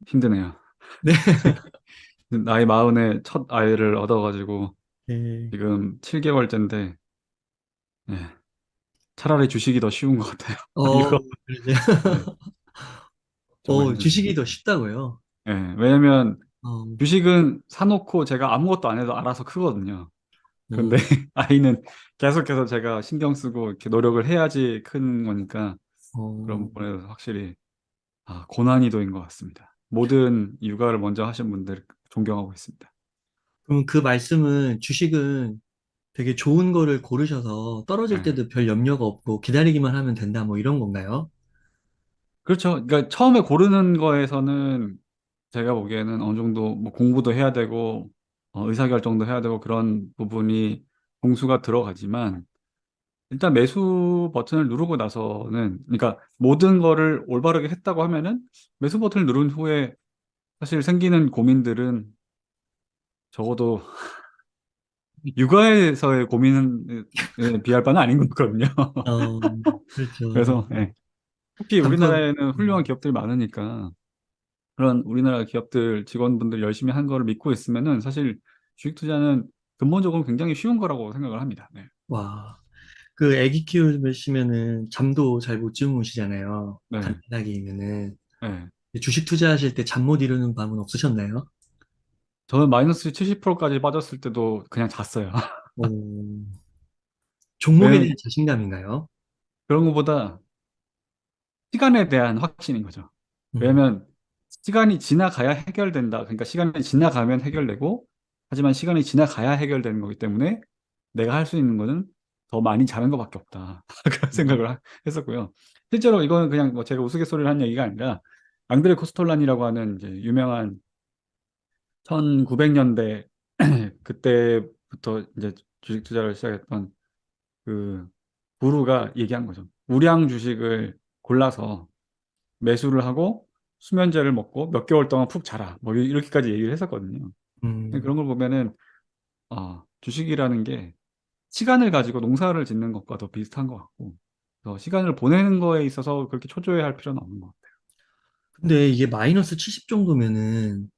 힘드네요. 네. 나이 마흔에 첫 아이를 얻어가지고 네. 지금 7개월째인데, 차라리 주식이 더 쉬운 것 같아요. 어, 이거, 그러지. 네, 정말 주식이 힘드네요. 더 쉽다고요? 왜냐면 어, 주식은 사놓고 제가 아무것도 안 해도 알아서 크거든요. 근데 음, 아이는 계속해서 제가 신경 쓰고 이렇게 노력을 해야지 큰 거니까 어, 그런 부분에서 확실히 고난이도인 것 같습니다. 모든 육아를 먼저 하신 분들 존경하고 있습니다. 그럼 그 말씀은 주식은 되게 좋은 거를 고르셔서 떨어질 예. 때도 별 염려가 없고 기다리기만 하면 된다, 뭐 이런 건가요? 그렇죠. 그러니까 처음에 고르는 거에서는 제가 보기에는 어느 정도 뭐 공부도 해야 되고 의사결정도 해야 되고 그런 부분이 공수가 들어가지만 일단 매수 버튼을 누르고 나서는 그러니까 모든 거를 올바르게 했다고 하면은 매수 버튼을 누른 후에 사실 생기는 고민들은 적어도 육아에서의 고민에 비할 바는 아닌 것 같거든요. 어, 그렇죠. 그래서 특히 잠깐, 우리나라에는 훌륭한 기업들이 많으니까 그런 우리나라 기업들 직원분들 열심히 한 거를 믿고 있으면은 사실 주식 투자는 근본적으로 굉장히 쉬운 거라고 생각을 합니다. 네. 와, 그 아기 키우시면은 잠도 잘 못 주무시잖아요. 네. 간단하게면은. 네. 주식 투자하실 때 잠 못 이루는 밤은 없으셨나요? 저는 마이너스 70%까지 빠졌을 때도 그냥 잤어요. 오, 종목에 왜냐면 대한 자신감인가요? 그런 것보다 시간에 대한 확신인 거죠. 음, 왜냐면 시간이 지나가야 해결된다. 그러니까 시간이 지나가면 해결되고, 하지만 시간이 지나가야 해결되는 거기 때문에 내가 할 수 있는 거는 더 많이 자는 것밖에 없다. 그런 생각을 했었고요. 실제로 이거는 그냥 뭐 제가 우스갯소리를 한 얘기가 아니라 앙드레 코스톨란이라고 하는 이제 유명한 1900년대 그때부터 이제 주식 투자를 시작했던 그 구루가 얘기한 거죠. 우량 주식을 골라서 매수를 하고 수면제를 먹고 몇 개월 동안 푹 자라. 뭐 이렇게까지 얘기를 했었거든요. 근데 음, 그런 걸 보면은 주식이라는 게 시간을 가지고 농사를 짓는 것과 더 비슷한 것 같고, 그래서 시간을 보내는 거에 있어서 그렇게 초조해할 필요는 없는 것 같아요. 근데 이게 마이너스 70 정도면은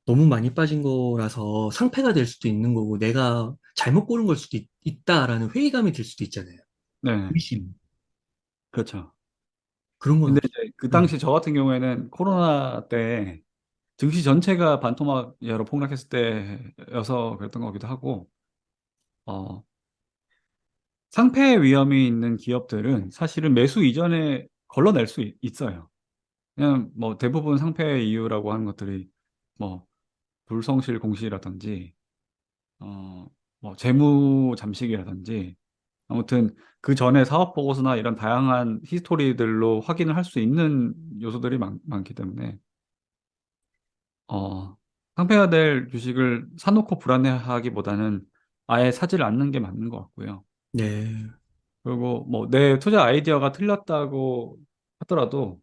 너무 많이 빠진 거라서 상패가 될 수도 있는 거고 내가 잘못 고른 걸 수도 있다라는 회의감이 들 수도 있잖아요. 네, 의심. 그렇죠. 그런 건 근데 없어요. 이제 그 네. 당시 저 같은 경우에는 코로나 때 증시 전체가 반토막으로 폭락했을 때여서 그랬던 거기도 하고, 어, 상패 위험이 있는 기업들은 사실은 매수 이전에 걸러낼 수 있어요. 그냥 뭐 대부분 상패 이유라고 하는 것들이 뭐 불성실 공시라든지 어 뭐 재무 잠식이라든지 아무튼 그 전에 사업 보고서나 이런 다양한 히스토리들로 확인을 할 수 있는 요소들이 많기 때문에 어 상패가 될 주식을 사놓고 불안해하기보다는 아예 사질 않는 게 맞는 것 같고요. 네. 그리고 뭐 내 투자 아이디어가 틀렸다고 하더라도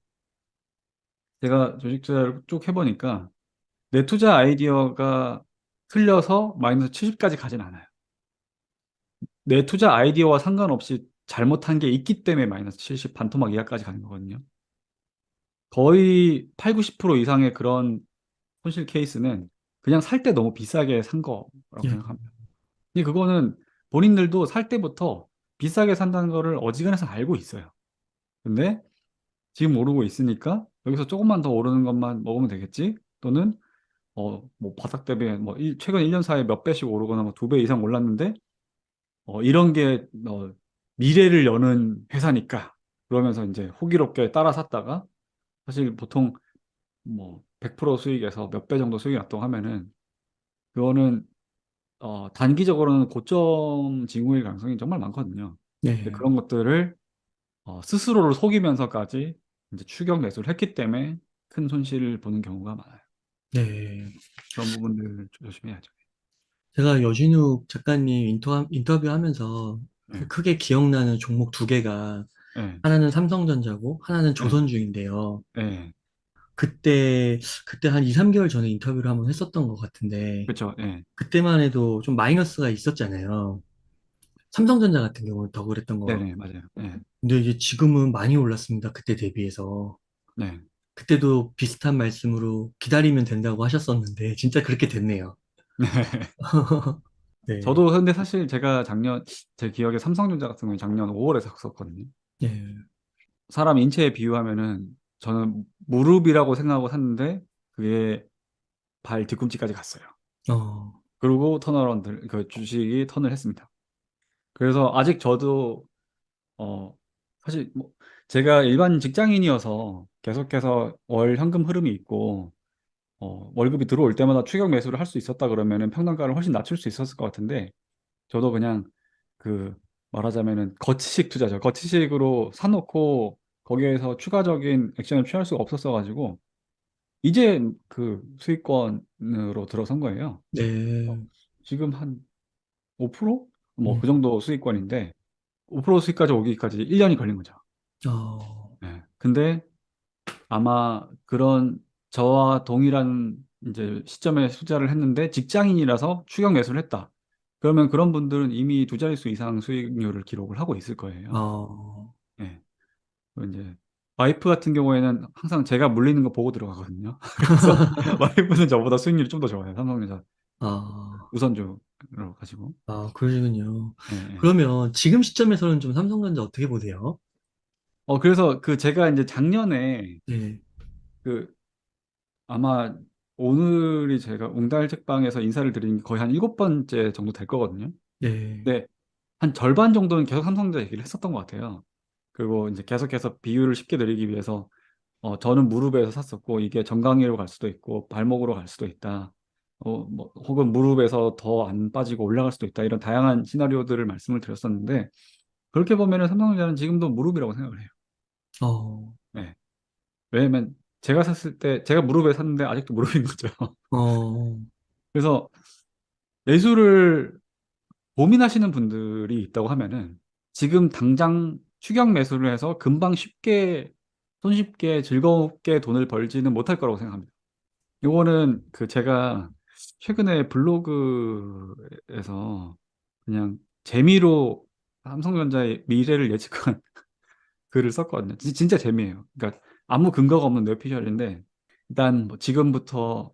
제가 주식 투자를 쭉 해보니까 내 투자 아이디어가 틀려서 마이너스 70까지 가진 않아요. 내 투자 아이디어와 상관없이 잘못한 게 있기 때문에 마이너스 70 반토막 이하까지 가는 거거든요. 거의 8, 90% 이상의 그런 손실 케이스는 그냥 살 때 너무 비싸게 산 거라고 예. 생각합니다. 근데 그거는 본인들도 살 때부터 비싸게 산다는 거를 어지간해서 알고 있어요. 근데 지금 오르고 있으니까 여기서 조금만 더 오르는 것만 먹으면 되겠지? 또는 뭐 바닥 대비 최근 1년 사이에 몇 배씩 오르거나 뭐 2배 이상 올랐는데 이런 게 미래를 여는 회사니까 그러면서 이제 호기롭게 따라 샀다가 사실 보통 뭐 100% 수익에서 몇 배 정도 수익이 났다고 하면은 그거는 단기적으로는 고점 징후일 가능성이 정말 많거든요. 근데 네. 그런 것들을 스스로를 속이면서까지 이제 추격 매수를 했기 때문에 큰 손실을 보는 경우가 많아요. 네. 그런 부분들 조심해야죠. 제가 여진욱 작가님 인터뷰하면서 그 네. 크게 기억나는 종목 두 개가 네. 하나는 삼성전자고 하나는 네. 조선주인데요. 네. 그때 한 2, 3개월 전에 인터뷰를 한번 했었던 것 같은데 그렇죠. 네. 그때만 해도 좀 마이너스가 있었잖아요. 삼성전자 같은 경우는 더 그랬던 것 네네, 같고. 맞아요. 네. 근데 이제 지금은 많이 올랐습니다. 그때 대비해서. 네. 그때도 비슷한 말씀으로 기다리면 된다고 하셨었는데, 진짜 그렇게 됐네요. 네. 저도 근데 사실 제가 작년, 제 기억에 삼성전자 같은 경우에 작년 5월에 샀었거든요. 네. 사람 인체에 비유하면은 저는 무릎이라고 생각하고 샀는데 그게 발 뒤꿈치까지 갔어요. 어, 그리고 그 주식이 턴을 했습니다. 그래서 아직 저도 어 사실 뭐 제가 일반 직장인이어서 계속해서 월 현금 흐름이 있고 월급이 들어올 때마다 추격 매수를 할 수 있었다 그러면은 평단가를 훨씬 낮출 수 있었을 것 같은데 저도 그냥 그 말하자면은 거치식 투자죠. 거치식으로 사놓고 거기에서 추가적인 액션을 취할 수가 없었어 가지고 이제 그 수익권으로 들어선 거예요. 어, 네. 지금 한 5%? 뭐 그 음, 정도 수익권인데 5% 수익까지 오기까지 1년이 걸린 거죠. 어, 네. 근데 아마 그런 저와 동일한 이제 시점에 투자를 했는데 직장인이라서 추격 매수를 했다. 그러면 그런 분들은 이미 두 자릿수 이상 수익률을 기록을 하고 있을 거예요. 어, 예. 그리고 이제 와이프 같은 경우에는 항상 제가 물리는 거 보고 들어가거든요. 그래서 와이프는 저보다 수익률이 좀 더 좋아요. 삼성전자 아, 우선주로 가지고. 그러시군요. 예, 예. 그러면 지금 시점에서는 좀 삼성전자 어떻게 보세요? 그래서 그 제가 이제 작년에 네, 그 아마 오늘이 제가 웅달책방에서 인사를 드린 게 거의 한 일곱 번째 정도 될 거거든요. 네, 근데 한 절반 정도는 계속 삼성전자 얘기를 했었던 것 같아요. 그리고 이제 계속해서 비율을 쉽게 드리기 위해서 저는 무릎에서 샀었고 이게 정강이로 갈 수도 있고 발목으로 갈 수도 있다. 뭐 혹은 무릎에서 더 안 빠지고 올라갈 수도 있다. 이런 다양한 시나리오들을 말씀을 드렸었는데 그렇게 보면은 삼성전자는 지금도 무릎이라고 생각을 해요. 어, 네. 왜냐면 제가 샀을 때 제가 무릎에 샀는데 아직도 무릎인 거죠. 어, 그래서 매수를 고민하시는 분들이 있다고 하면은 지금 당장 추격 매수를 해서 금방 쉽게 손쉽게 즐겁게 돈을 벌지는 못할 거라고 생각합니다. 요거는 그 제가 최근에 블로그에서 그냥 재미로 삼성전자의 미래를 예측한 글을 썼거든요. 진짜 재미예요. 그러니까 아무 근거가 없는 뇌피셜인데 일단 뭐 지금부터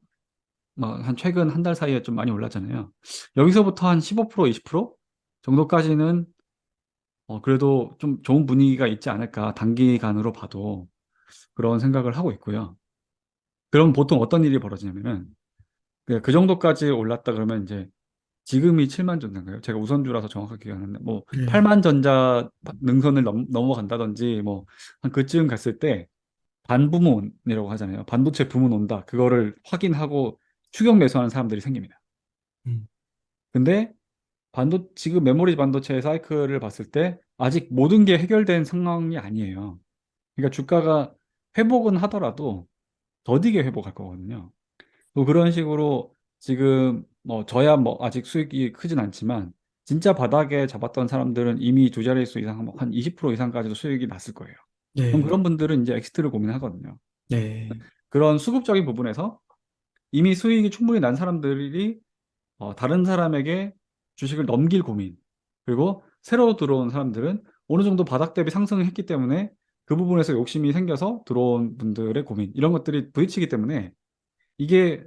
뭐 한 최근 한 달 사이에 좀 많이 올랐잖아요. 여기서부터 한 15%, 20% 정도까지는 그래도 좀 좋은 분위기가 있지 않을까 단기간으로 봐도 그런 생각을 하고 있고요. 그럼 보통 어떤 일이 벌어지냐면은 그 정도까지 올랐다 그러면 이제 지금이 7만 전자인가요? 제가 우선주라서 정확하게 기억하는데 뭐 네, 8만 전자 능선을 넘어간다든지 뭐 한 그쯤 갔을 때 반부문이라고 하잖아요. 반도체 부문 온다. 그거를 확인하고 추격 매수하는 사람들이 생깁니다. 음, 근데 지금 메모리 반도체 사이클을 봤을 때 아직 모든 게 해결된 상황이 아니에요. 그러니까 주가가 회복은 하더라도 더디게 회복할 거거든요. 또 그런 식으로 지금 뭐 저야 뭐 아직 수익이 크진 않지만 진짜 바닥에 잡았던 사람들은 이미 두 자릿수 이상 한 20% 이상까지도 수익이 났을 거예요. 그럼 네, 그런 분들은 이제 엑시트를 고민하거든요. 네, 그런 수급적인 부분에서 이미 수익이 충분히 난 사람들이 다른 사람에게 주식을 넘길 고민. 그리고 새로 들어온 사람들은 어느 정도 바닥 대비 상승을 했기 때문에 그 부분에서 욕심이 생겨서 들어온 분들의 고민. 이런 것들이 부딪히기 때문에 이게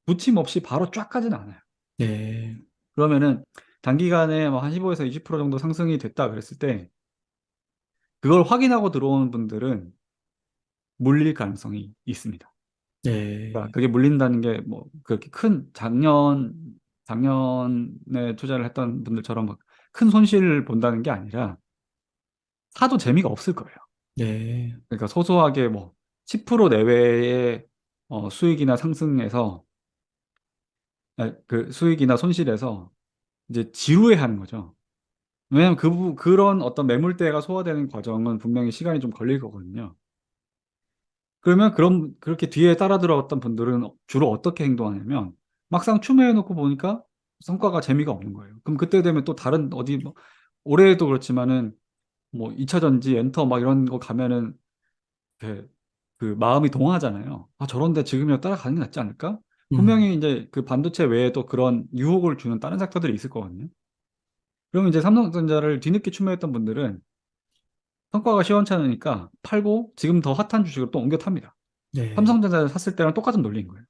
부침 없이 바로 쫙 가지는 않아요. 네, 그러면은 단기간에 뭐한 15에서 20% 정도 상승이 됐다 그랬을 때 그걸 확인하고 들어온 분들은 물릴 가능성이 있습니다. 그러니까 네, 그게 물린다는 게 뭐 그렇게 큰 작년에 투자를 했던 분들처럼 막 큰 손실을 본다는 게 아니라 사도 재미가 없을 거예요. 네, 그러니까 소소하게 뭐 10% 내외의 수익이나 상승에서 그 수익이나 손실에서 이제 지루해하는 거죠. 왜냐하면 그런 어떤 매물대가 소화되는 과정은 분명히 시간이 좀 걸릴 거거든요. 그러면 그렇게 뒤에 따라 들어왔던 분들은 주로 어떻게 행동하냐면 막상 추매해 놓고 보니까 성과가 재미가 없는 거예요. 그럼 그때 되면 또 다른 어디 뭐 올해도 그렇지만은 뭐 2차 전지 엔터 막 이런 거 가면은 그, 그 마음이 동하잖아요. 아, 저런데 지금이라 따라가는 게 낫지 않을까? 음, 분명히 이제 그 반도체 외에도 그런 유혹을 주는 다른 섹터들이 있을 거거든요. 그러면 이제 삼성전자를 뒤늦게 추매했던 분들은 성과가 시원찮으니까 팔고 지금 더 핫한 주식으로 또 옮겨 탑니다. 네. 삼성전자를 샀을 때랑 똑같은 논리인 거예요.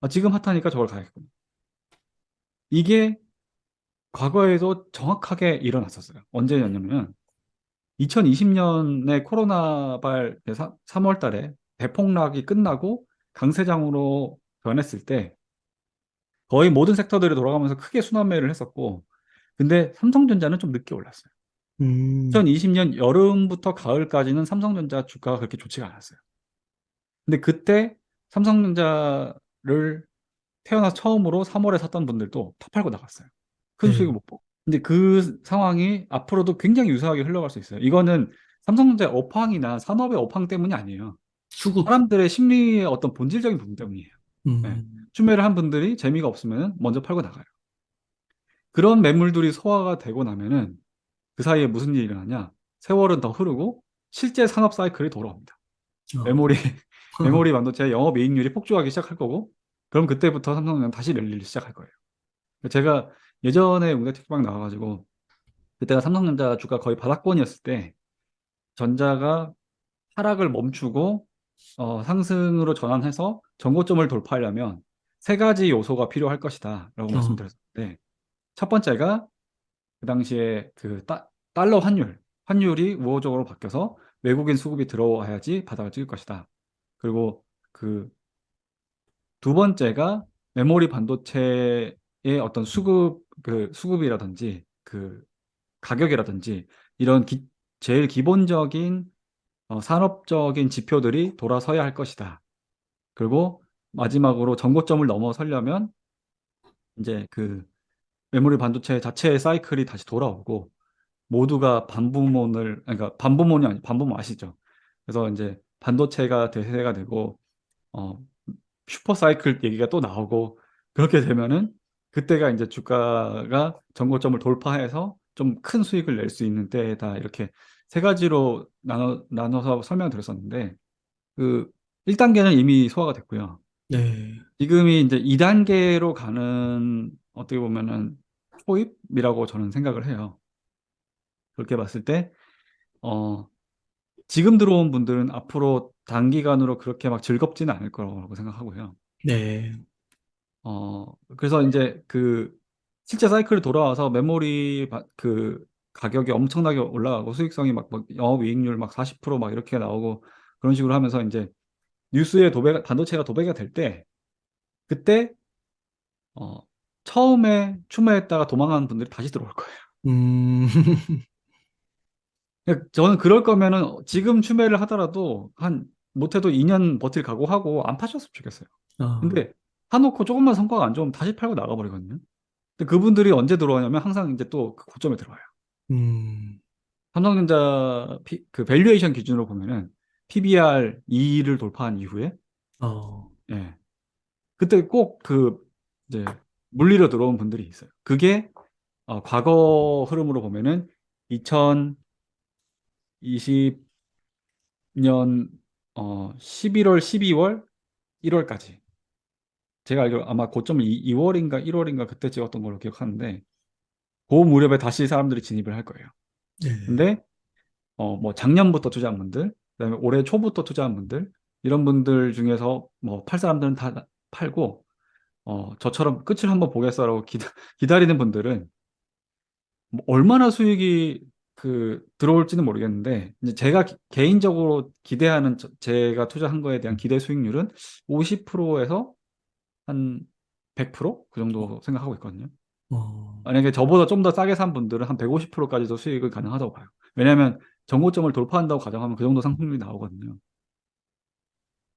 아, 지금 핫하니까 저걸 가야겠구나. 이게 과거에도 정확하게 일어났었어요. 언제였냐면 2020년에 코로나발 3월 달에 대폭락이 끝나고 강세장으로 변했을 때 거의 모든 섹터들이 돌아가면서 크게 순환매를 했었고, 근데 삼성전자는 좀 늦게 올랐어요. 음, 2020년 여름부터 가을까지는 삼성전자 주가가 그렇게 좋지가 않았어요. 근데 그때 삼성전자를 태어나서 처음으로 3월에 샀던 분들도 다 팔고 나갔어요. 큰 수익을 네. 못 보고. 근데 그 상황이 앞으로도 굉장히 유사하게 흘러갈 수 있어요. 이거는 삼성전자의 업황이나 산업의 업황 때문이 아니에요. 수급. 사람들의 심리의 어떤 본질적인 부분 때문이에요. 네. 음, 추매를 한 분들이 재미가 없으면 먼저 팔고 나가요. 그런 매물들이 소화가 되고 나면은 그 사이에 무슨 일이 일어나냐? 세월은 더 흐르고 실제 산업 사이클이 돌아옵니다. 메모리, 어, 메모리 반도체 영업이익률이 폭주하기 시작할 거고, 그럼 그때부터 삼성은 다시 랠리를 시작할 거예요. 제가 예전에 웅대택방 나와가지고, 그때가 삼성전자 주가 거의 바닥권이었을 때, 전자가 하락을 멈추고, 상승으로 전환해서 전고점을 돌파하려면 세 가지 요소가 필요할 것이다. 라고 어, 말씀드렸는데, 첫 번째가 그 당시에 달러 환율이 우호적으로 바뀌어서 외국인 수급이 들어와야지 바닥을 찍을 것이다. 그리고 그 두 번째가 메모리 반도체의 어떤 수급이라든지 그 가격이라든지 이런 제일 기본적인 산업적인 지표들이 돌아서야 할 것이다. 그리고 마지막으로 전고점을 넘어서려면 이제 그 메모리 반도체 자체의 사이클이 다시 돌아오고 모두가 그러니까 반부몬이 아니 반부모 아시죠? 그래서 이제 반도체가 대세가 되고 어, 슈퍼 사이클 얘기가 또 나오고 그렇게 되면은 그때가 이제 주가가 전고점을 돌파해서 좀 큰 수익을 낼 수 있는 때다 이렇게 세 가지로 나눠서 설명드렸었는데 그 1단계는 이미 소화가 됐고요. 네. 지금이 이제 2단계로 가는 어떻게 보면은 초입이라고 저는 생각을 해요. 그렇게 봤을 때 어, 지금 들어온 분들은 앞으로 단기간으로 그렇게 막 즐겁지는 않을 거라고 생각하고요. 네. 그래서 이제 그 실제 사이클이 돌아와서 그 가격이 엄청나게 올라가고 수익성이 막 영업이익률 막 40%막 이렇게 나오고 그런 식으로 하면서 이제 뉴스에 반도체가 도배가 될 때 그때 어, 처음에 추매했다가 도망가는 분들이 다시 들어올 거예요. 음, 그러니까 저는 그럴 거면은 지금 추매를 하더라도 한 못해도 2년 버틸 각오하고 안 파셨으면 좋겠어요. 어, 근데 사놓고 조금만 성과가 안 좋으면 다시 팔고 나가버리거든요. 근데 그분들이 언제 들어오냐면 항상 이제 또 그 고점에 들어와요. 음, 삼성전자 그 밸류에이션 기준으로 보면은 PBR 2를 돌파한 이후에 어, 예. 그때 꼭 이제 물리로 들어온 분들이 있어요. 그게 과거 흐름으로 보면은 2020년 11월, 12월, 1월까지 제가 알기로 아마 고점을 2월인가 1월인가 그때 찍었던 걸로 기억하는데 그 무렵에 다시 사람들이 진입을 할 거예요. 네. 근데 뭐 작년부터 투자한 분들, 그다음에 올해 초부터 투자한 분들, 이런 분들 중에서 뭐 팔 사람들은 다 팔고, 저처럼 끝을 한번 보겠어라고 기다리는 분들은 뭐 얼마나 수익이 들어올지는 모르겠는데, 이제 제가 개인적으로 기대하는 제가 투자한 거에 대한 기대 수익률은 50%에서 한 100%그 정도 생각하고 있거든요. 어, 만약에 저보다 좀 더 싸게 산 분들은 한 150%까지도 수익을 가능하다고 봐요. 왜냐하면 정고점을 돌파한다고 가정하면 그 정도 상승률이 나오거든요.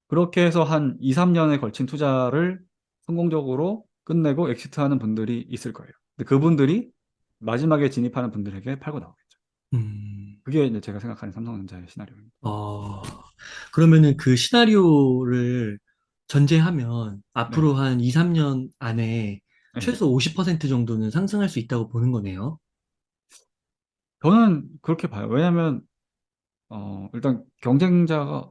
그렇게 해서 한 2, 3년에 걸친 투자를 성공적으로 끝내고 엑시트하는 분들이 있을 거예요. 근데 그분들이 마지막에 진입하는 분들에게 팔고 나오겠죠. 음, 그게 이제 제가 생각하는 삼성전자의 시나리오입니다. 어, 그러면은 그 시나리오를 전제하면 네. 앞으로 한 2, 3년 안에 네. 최소 50% 정도는 상승할 수 있다고 보는 거네요. 저는 그렇게 봐요. 왜냐하면 일단 경쟁자가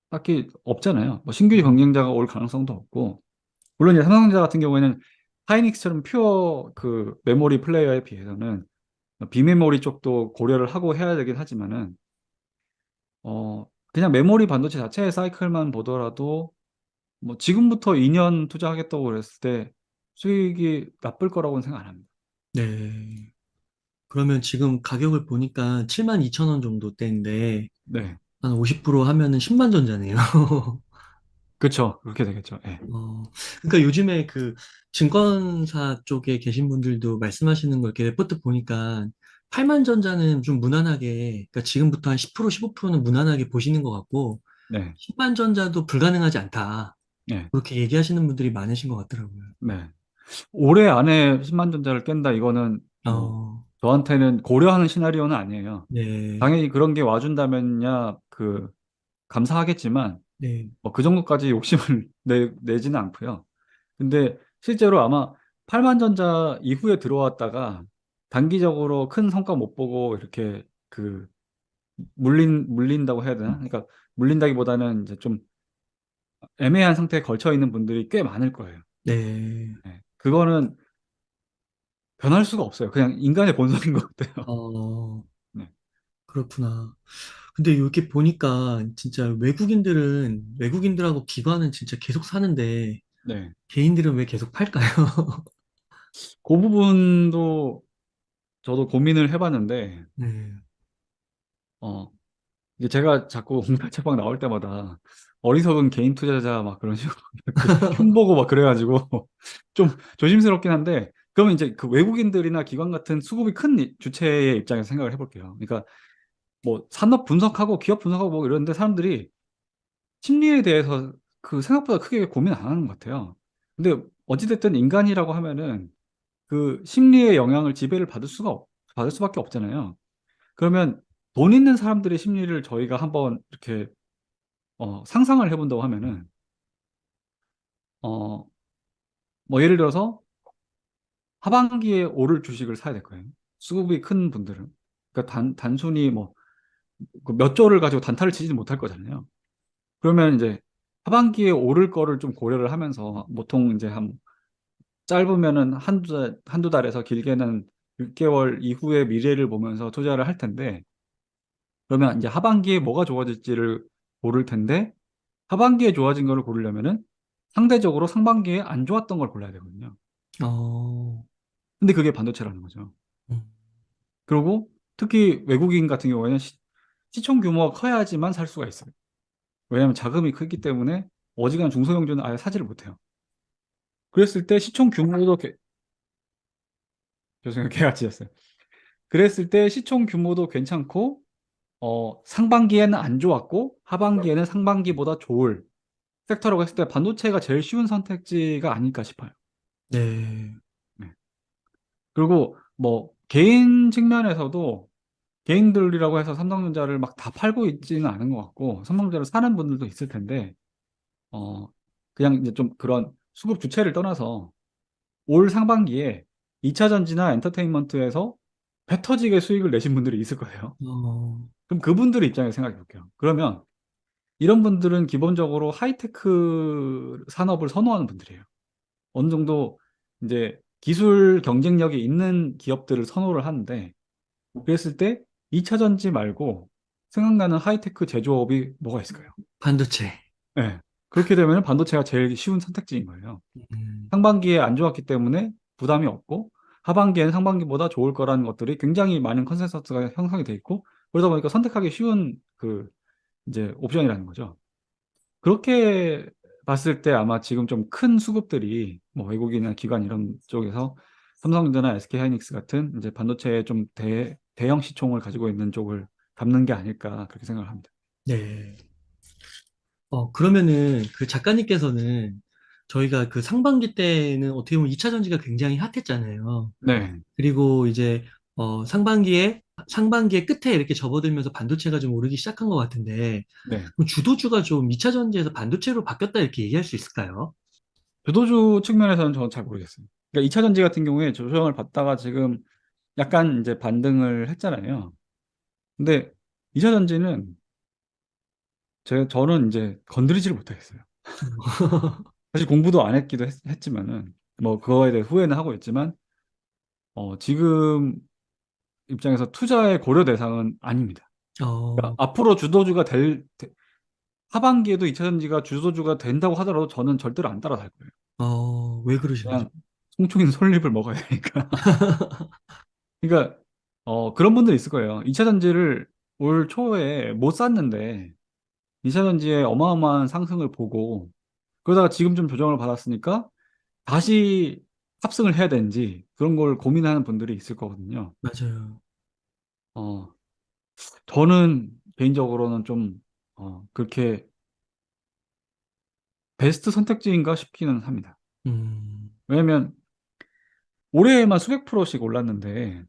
딱히 없잖아요. 뭐 신규 음, 경쟁자가 올 가능성도 없고 물론 이제 삼성전자 같은 경우에는 하이닉스처럼 퓨어 그 메모리 플레이어에 비해서는 비메모리 쪽도 고려를 하고 해야 되긴 하지만은 그냥 메모리 반도체 자체의 사이클만 보더라도 뭐 지금부터 2년 투자하겠다고 그랬을 때 수익이 나쁠 거라고는 생각 안 합니다. 네. 그러면 지금 가격을 보니까 7만 2천 원 정도대인데, 네. 한 50% 하면은 10만 전자네요. 그렇죠. 그렇게 되겠죠. 예. 어, 그러니까 요즘에 그 증권사 쪽에 계신 분들도 말씀하시는 거 이렇게 레포트 보니까 8만 전자는 좀 무난하게, 그러니까 지금부터 한 10%, 15%는 무난하게 보시는 것 같고, 네. 10만 전자도 불가능하지 않다. 네. 그렇게 얘기하시는 분들이 많으신 것 같더라고요. 네. 올해 안에 10만 전자를 깬다 이거는 뭐 어, 저한테는 고려하는 시나리오는 아니에요. 네, 당연히 그런 게 와준다면야 그 감사하겠지만 네, 뭐 그 정도까지 욕심을 내지는 않고요. 근데 실제로 아마 8만 전자 이후에 들어왔다가 단기적으로 큰 성과 못 보고 이렇게 그 물린다고 해야 되나? 그러니까 물린다기보다는 이제 좀 애매한 상태에 걸쳐 있는 분들이 꽤 많을 거예요. 네, 네. 그거는 변할 수가 없어요. 그냥 인간의 본성인 것 같아요. 어, 네. 그렇구나. 근데 이렇게 보니까 진짜 외국인들은, 외국인들하고 기관은 진짜 계속 사는데, 네. 개인들은 왜 계속 팔까요? 그 부분도 저도 고민을 해봤는데, 네. 어, 이게 제가 자꾸 공탈책방 나올 때마다 어리석은 개인 투자자 막 그런 식으로 이렇게 흉보고 막 그래가지고 좀 조심스럽긴 한데, 그러면 이제 그 외국인들이나 기관 같은 수급이 큰 주체의 입장에서 생각을 해볼게요. 그러니까 뭐 산업 분석하고 기업 분석하고 뭐 이러는데 사람들이 심리에 대해서 그 생각보다 크게 고민 안 하는 것 같아요. 근데 어찌됐든 인간이라고 하면은 그 심리의 영향을 지배를 받을 수밖에 없잖아요. 그러면 돈 있는 사람들의 심리를 저희가 한번 이렇게 상상을 해본다고 하면은 어, 뭐 예를 들어서 하반기에 오를 주식을 사야 될 거예요. 수급이 큰 분들은. 그러니까 단순히 뭐 몇 조를 가지고 단타를 치지는 못할 거잖아요. 그러면 이제 하반기에 오를 거를 좀 고려를 하면서 보통 이제 한 짧으면은 한두 달에서 길게는 6개월 이후의 미래를 보면서 투자를 할 텐데, 그러면 이제 하반기에 뭐가 좋아질지를 고를 텐데, 하반기에 좋아진 거를 고르려면은 상대적으로 상반기에 안 좋았던 걸 골라야 되거든요. 어, 근데 그게 반도체라는 거죠. 음, 그리고 특히 외국인 같은 경우에는 시총 규모가 커야지만 살 수가 있어요. 왜냐하면 자금이 크기 때문에 어지간한 중소형주는 아예 사지를 못해요. 그랬을 때 시총 규모도 죄송해요. 개같이였어요. 그랬을 때 시총 규모도 괜찮고 상반기에는 안 좋았고 하반기에는 상반기보다 좋을 섹터라고 했을 때 반도체가 제일 쉬운 선택지가 아닐까 싶어요. 네, 네. 그리고 뭐 개인 측면에서도 개인들이라고 해서 삼성전자를 막 다 팔고 있지는 않은 것 같고 삼성전자를 사는 분들도 있을 텐데 어 그냥 이제 좀 그런 수급 주체를 떠나서 올 상반기에 2차 전지나 엔터테인먼트에서 배 터지게 수익을 내신 분들이 있을 거예요. 어, 그럼 그분들 입장에서 생각해 볼게요. 그러면 이런 분들은 기본적으로 하이테크 산업을 선호하는 분들이에요. 어느 정도 이제 기술 경쟁력이 있는 기업들을 선호를 하는데, 그랬을 때 2차 전지 말고 생각나는 하이테크 제조업이 뭐가 있을까요? 반도체. 네. 그렇게 되면 반도체가 제일 쉬운 선택지인 거예요. 음, 상반기에 안 좋았기 때문에 부담이 없고, 하반기에는 상반기보다 좋을 거라는 것들이 굉장히 많은 컨센서스가 형성이 돼 있고, 그러다 보니까 선택하기 쉬운 그 이제 옵션이라는 거죠. 그렇게 봤을 때 아마 지금 좀 큰 수급들이 뭐 외국이나 기관 이런 쪽에서 삼성전자나 SK하이닉스 같은 이제 반도체에 좀 대형 시총을 가지고 있는 쪽을 담는 게 아닐까 그렇게 생각을 합니다. 네. 그러면은 그 작가님께서는 저희가 그 상반기 때는 어떻게 보면 2차 전지가 굉장히 핫했잖아요. 네, 그리고 이제 상반기에 끝에 이렇게 접어들면서 반도체가 좀 오르기 시작한 것 같은데 네. 그럼 주도주가 좀 2차 전지에서 반도체로 바뀌었다 이렇게 얘기할 수 있을까요? 주도주 측면에서는 저는 잘 모르겠어요. 그러니까 2차 전지 같은 경우에 조정을 받다가 지금 약간 이제 반등을 했잖아요. 근데 2차 전지는 저는 이제 건드리지를 못하겠어요. 사실 공부도 안 했지만은 뭐 그거에 대해 후회는 하고 있지만 지금 입장에서 투자의 고려 대상은 아닙니다. 어, 그러니까 앞으로 주도주가 하반기에도 2차 전지가 주도주가 된다고 하더라도 저는 절대로 안 따라갈 거예요. 왜 그러신 거죠? 그냥 송충이는 솔잎을 먹어야 되니까. 그러니까 그런 분들 있을 거예요. 2차 전지를 올 초에 못 샀는데 2차 전지의 어마어마한 상승을 보고 그러다가 지금 좀 조정을 받았으니까 다시 탑승을 해야 되는지 그런 걸 고민하는 분들이 있을 거거든요. 맞아요. 어, 저는 개인적으로는 좀 그렇게 베스트 선택지인가 싶기는 합니다. 음, 왜냐면 올해에만 수백 프로씩 올랐는데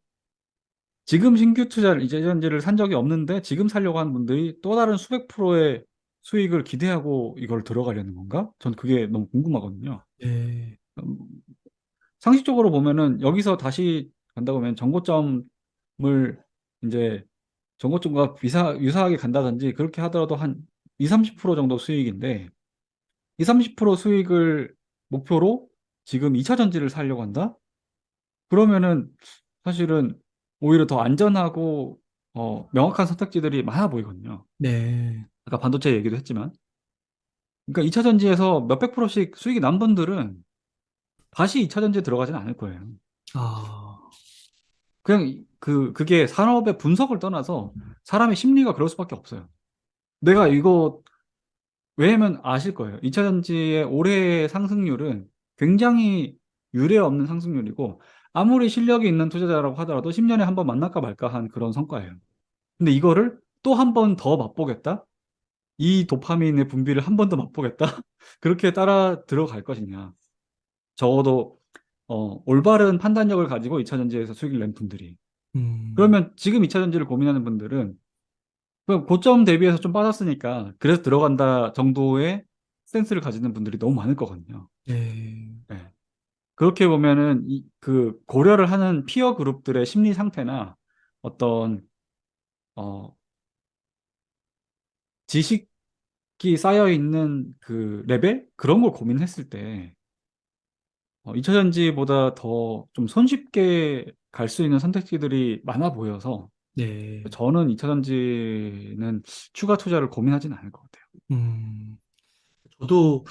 지금 신규 투자를 이제 전지를 산 적이 없는데 지금 사려고 하는 분들이 또 다른 수백 프로의 수익을 기대하고 이걸 들어가려는 건가? 전 그게 너무 궁금하거든요. 네, 음, 상식적으로 보면은 여기서 다시 간다고 하면 정고점을 이제 정고점과 유사하게 간다든지 그렇게 하더라도 한 2, 30% 정도 수익인데 2, 30% 수익을 목표로 지금 2차 전지를 사려고 한다? 그러면은 사실은 오히려 더 안전하고 명확한 선택지들이 많아 보이거든요. 네. 아까 반도체 얘기도 했지만. 그러니까 2차 전지에서 몇백 프로씩 수익이 난 분들은 다시 2차 전지에 들어가지는 않을 거예요. 아, 그냥 그게 산업의 분석을 떠나서 사람의 심리가 그럴 수밖에 없어요. 내가 이거 왜냐면 아실 거예요. 2차 전지의 올해의 상승률은 굉장히 유례 없는 상승률이고 아무리 실력이 있는 투자자라고 하더라도 10년에 한 번 만날까 말까 한 그런 성과예요. 근데 이거를 또 한 번 더 맛보겠다? 이 도파민의 분비를 한 번 더 맛보겠다? 그렇게 따라 들어갈 것이냐. 적어도 올바른 판단력을 가지고 2차 전지에서 수익을 낸 분들이. 음, 그러면 지금 2차 전지를 고민하는 분들은 그 고점 대비해서 좀 빠졌으니까 그래서 들어간다 정도의 센스를 가지는 분들이 너무 많을 거거든요. 네, 네. 그렇게 보면은 그 고려를 하는 피어 그룹들의 심리 상태나 어떤 어, 지식이 쌓여 있는 그 레벨 그런 걸 고민했을 때 2차 전지보다 더 좀 손쉽게 갈 수 있는 선택지들이 많아 보여서 네. 저는 2차 전지는 추가 투자를 고민하지는 않을 것 같아요. 음, 저도,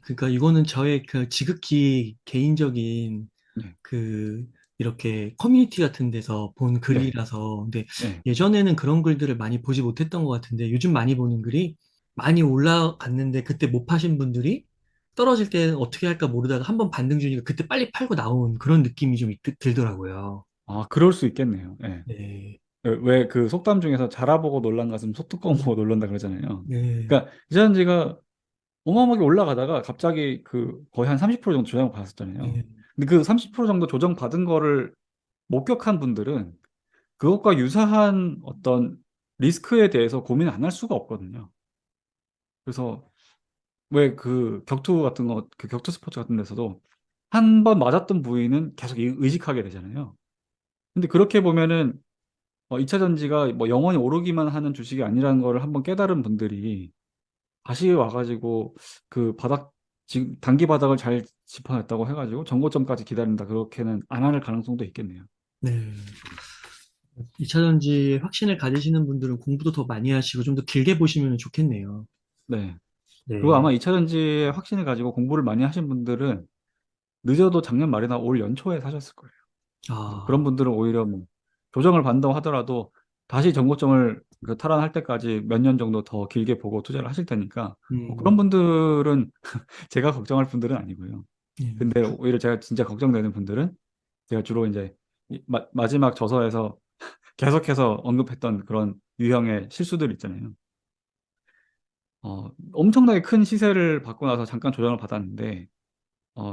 그러니까 이거는 저의 그 지극히 개인적인 네, 그 이렇게 커뮤니티 같은 데서 본 네, 글이라서 근데 네. 예전에는 그런 글들을 많이 보지 못했던 것 같은데 요즘 많이 보는 글이 많이 올라갔는데 그때 못 파신 분들이 떨어질 때 어떻게 할까 모르다가 한번 반등 주니까 그때 빨리 팔고 나온 그런 느낌이 좀 들더라고요. 아, 그럴 수 있겠네요. 네. 네, 왜 그 속담 중에서 자라보고 놀란 가슴 소뚜껑 보고 놀란다 그러잖아요. 네, 그러니까 이전지가 어마어마하게 올라가다가 갑자기 그 거의 한 30% 정도 조정을 받았었잖아요. 네, 근데 그 30% 정도 조정 받은 거를 목격한 분들은 그것과 유사한 어떤 리스크에 대해서 고민 안 할 수가 없거든요. 그래서 왜 그 격투 같은 거, 그 격투 스포츠 같은 데서도 한 번 맞았던 부위는 계속 의식하게 되잖아요. 근데 그렇게 보면은 2차 전지가 뭐 영원히 오르기만 하는 주식이 아니라는 거를 한번 깨달은 분들이 다시 와가지고 그 바닥 지금 단기 바닥을 잘 짚어냈다고 해가지고 정고점까지 기다린다 그렇게는 안 할 가능성도 있겠네요. 네. 2차 전지에 확신을 가지시는 분들은 공부도 더 많이 하시고 좀 더 길게 보시면 좋겠네요. 네. 그리고 아마 네. 2차 전지에 확신을 가지고 공부를 많이 하신 분들은 늦어도 작년 말이나 올 연초에 사셨을 거예요. 그래서 그런 아, 분들은 오히려 뭐 조정을 받는다고 하더라도 다시 정고점을 그 탈환할 때까지 몇 년 정도 더 길게 보고 투자를 하실 테니까 뭐 그런 음, 분들은 제가 걱정할 분들은 아니고요. 예. 근데 오히려 제가 진짜 걱정되는 분들은 제가 주로 이제 마지막 저서에서 계속해서 언급했던 그런 유형의 실수들 있잖아요. 엄청나게 큰 시세를 받고 나서 잠깐 조정을 받았는데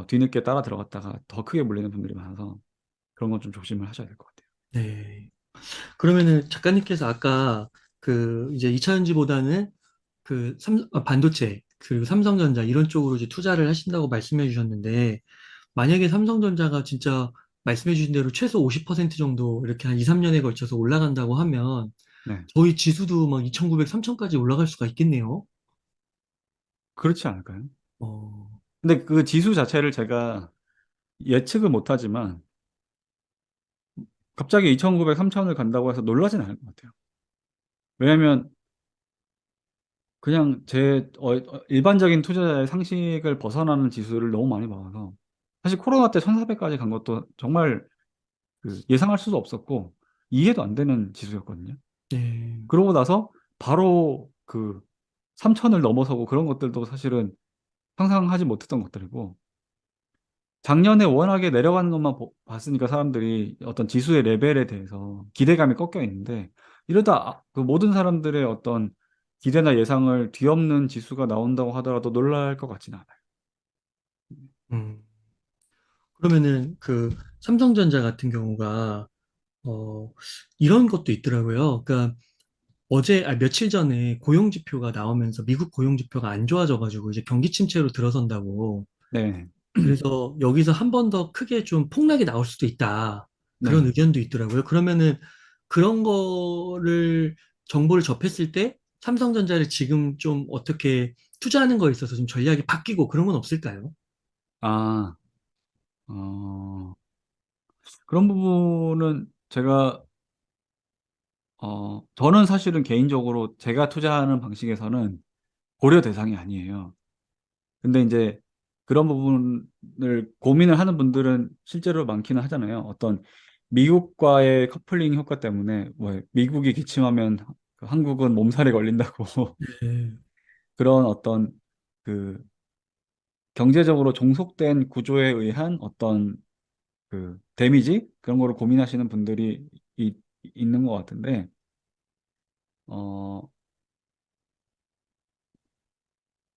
뒤늦게 따라 들어갔다가 더 크게 물리는 분들이 많아서 그런 건 좀 조심을 하셔야 될 것 같아요. 네. 그러면은 작가님께서 아까 그 이제 2차전지보다는 그 반도체 그리고 삼성전자 이런 쪽으로 이제 투자를 하신다고 말씀해 주셨는데 만약에 삼성전자가 진짜 말씀해 주신 대로 최소 50% 정도 이렇게 한 2, 3년에 걸쳐서 올라간다고 하면 네. 저희 지수도 막 2,900, 3,000까지 올라갈 수가 있겠네요. 그렇지 않을까요? 어, 근데 그 지수 자체를 제가 예측을 못하지만 갑자기 2,900, 3,000을 간다고 해서 놀라진 않을 것 같아요. 왜냐면 그냥 제 일반적인 투자자의 상식을 벗어나는 지수를 너무 많이 봐서 사실 코로나 때 1400까지 간 것도 정말 그 예상할 수도 없었고 이해도 안 되는 지수였거든요. 네. 그러고 나서 바로 그 3000을 넘어서고 그런 것들도 사실은 상상하지 못했던 것들이고 작년에 워낙에 내려가는 것만 봤으니까 사람들이 어떤 지수의 레벨에 대해서 기대감이 꺾여 있는데 이러다 그 모든 사람들의 어떤 기대나 예상을 뒤엎는 지수가 나온다고 하더라도 놀랄 것 같지는 않아요. 음. 그러면은 그 삼성전자 같은 경우가 어 이런 것도 있더라고요. 그러니까 며칠 전에 고용 지표가 나오면서 미국 고용 지표가 안 좋아져가지고 이제 경기 침체로 들어선다고. 네. 그래서 여기서 한 번 더 크게 좀 폭락이 나올 수도 있다. 그런 네. 의견도 있더라고요. 그러면은 그런 거를 정보를 접했을 때 삼성전자를 지금 좀 어떻게 투자하는 거에 있어서 좀 전략이 바뀌고 그런 건 없을까요? 아, 어, 그런 부분은 제가, 저는 사실은 개인적으로 제가 투자하는 방식에서는 고려 대상이 아니에요. 근데 이제 그런 부분을 고민을 하는 분들은 실제로 많기는 하잖아요. 어떤 미국과의 커플링 효과 때문에 뭐 미국이 기침하면 한국은 몸살에 걸린다고 네. 그런 어떤 그 경제적으로 종속된 구조에 의한 어떤 그 데미지 그런 거를 고민하시는 분들이 있는 것 같은데 어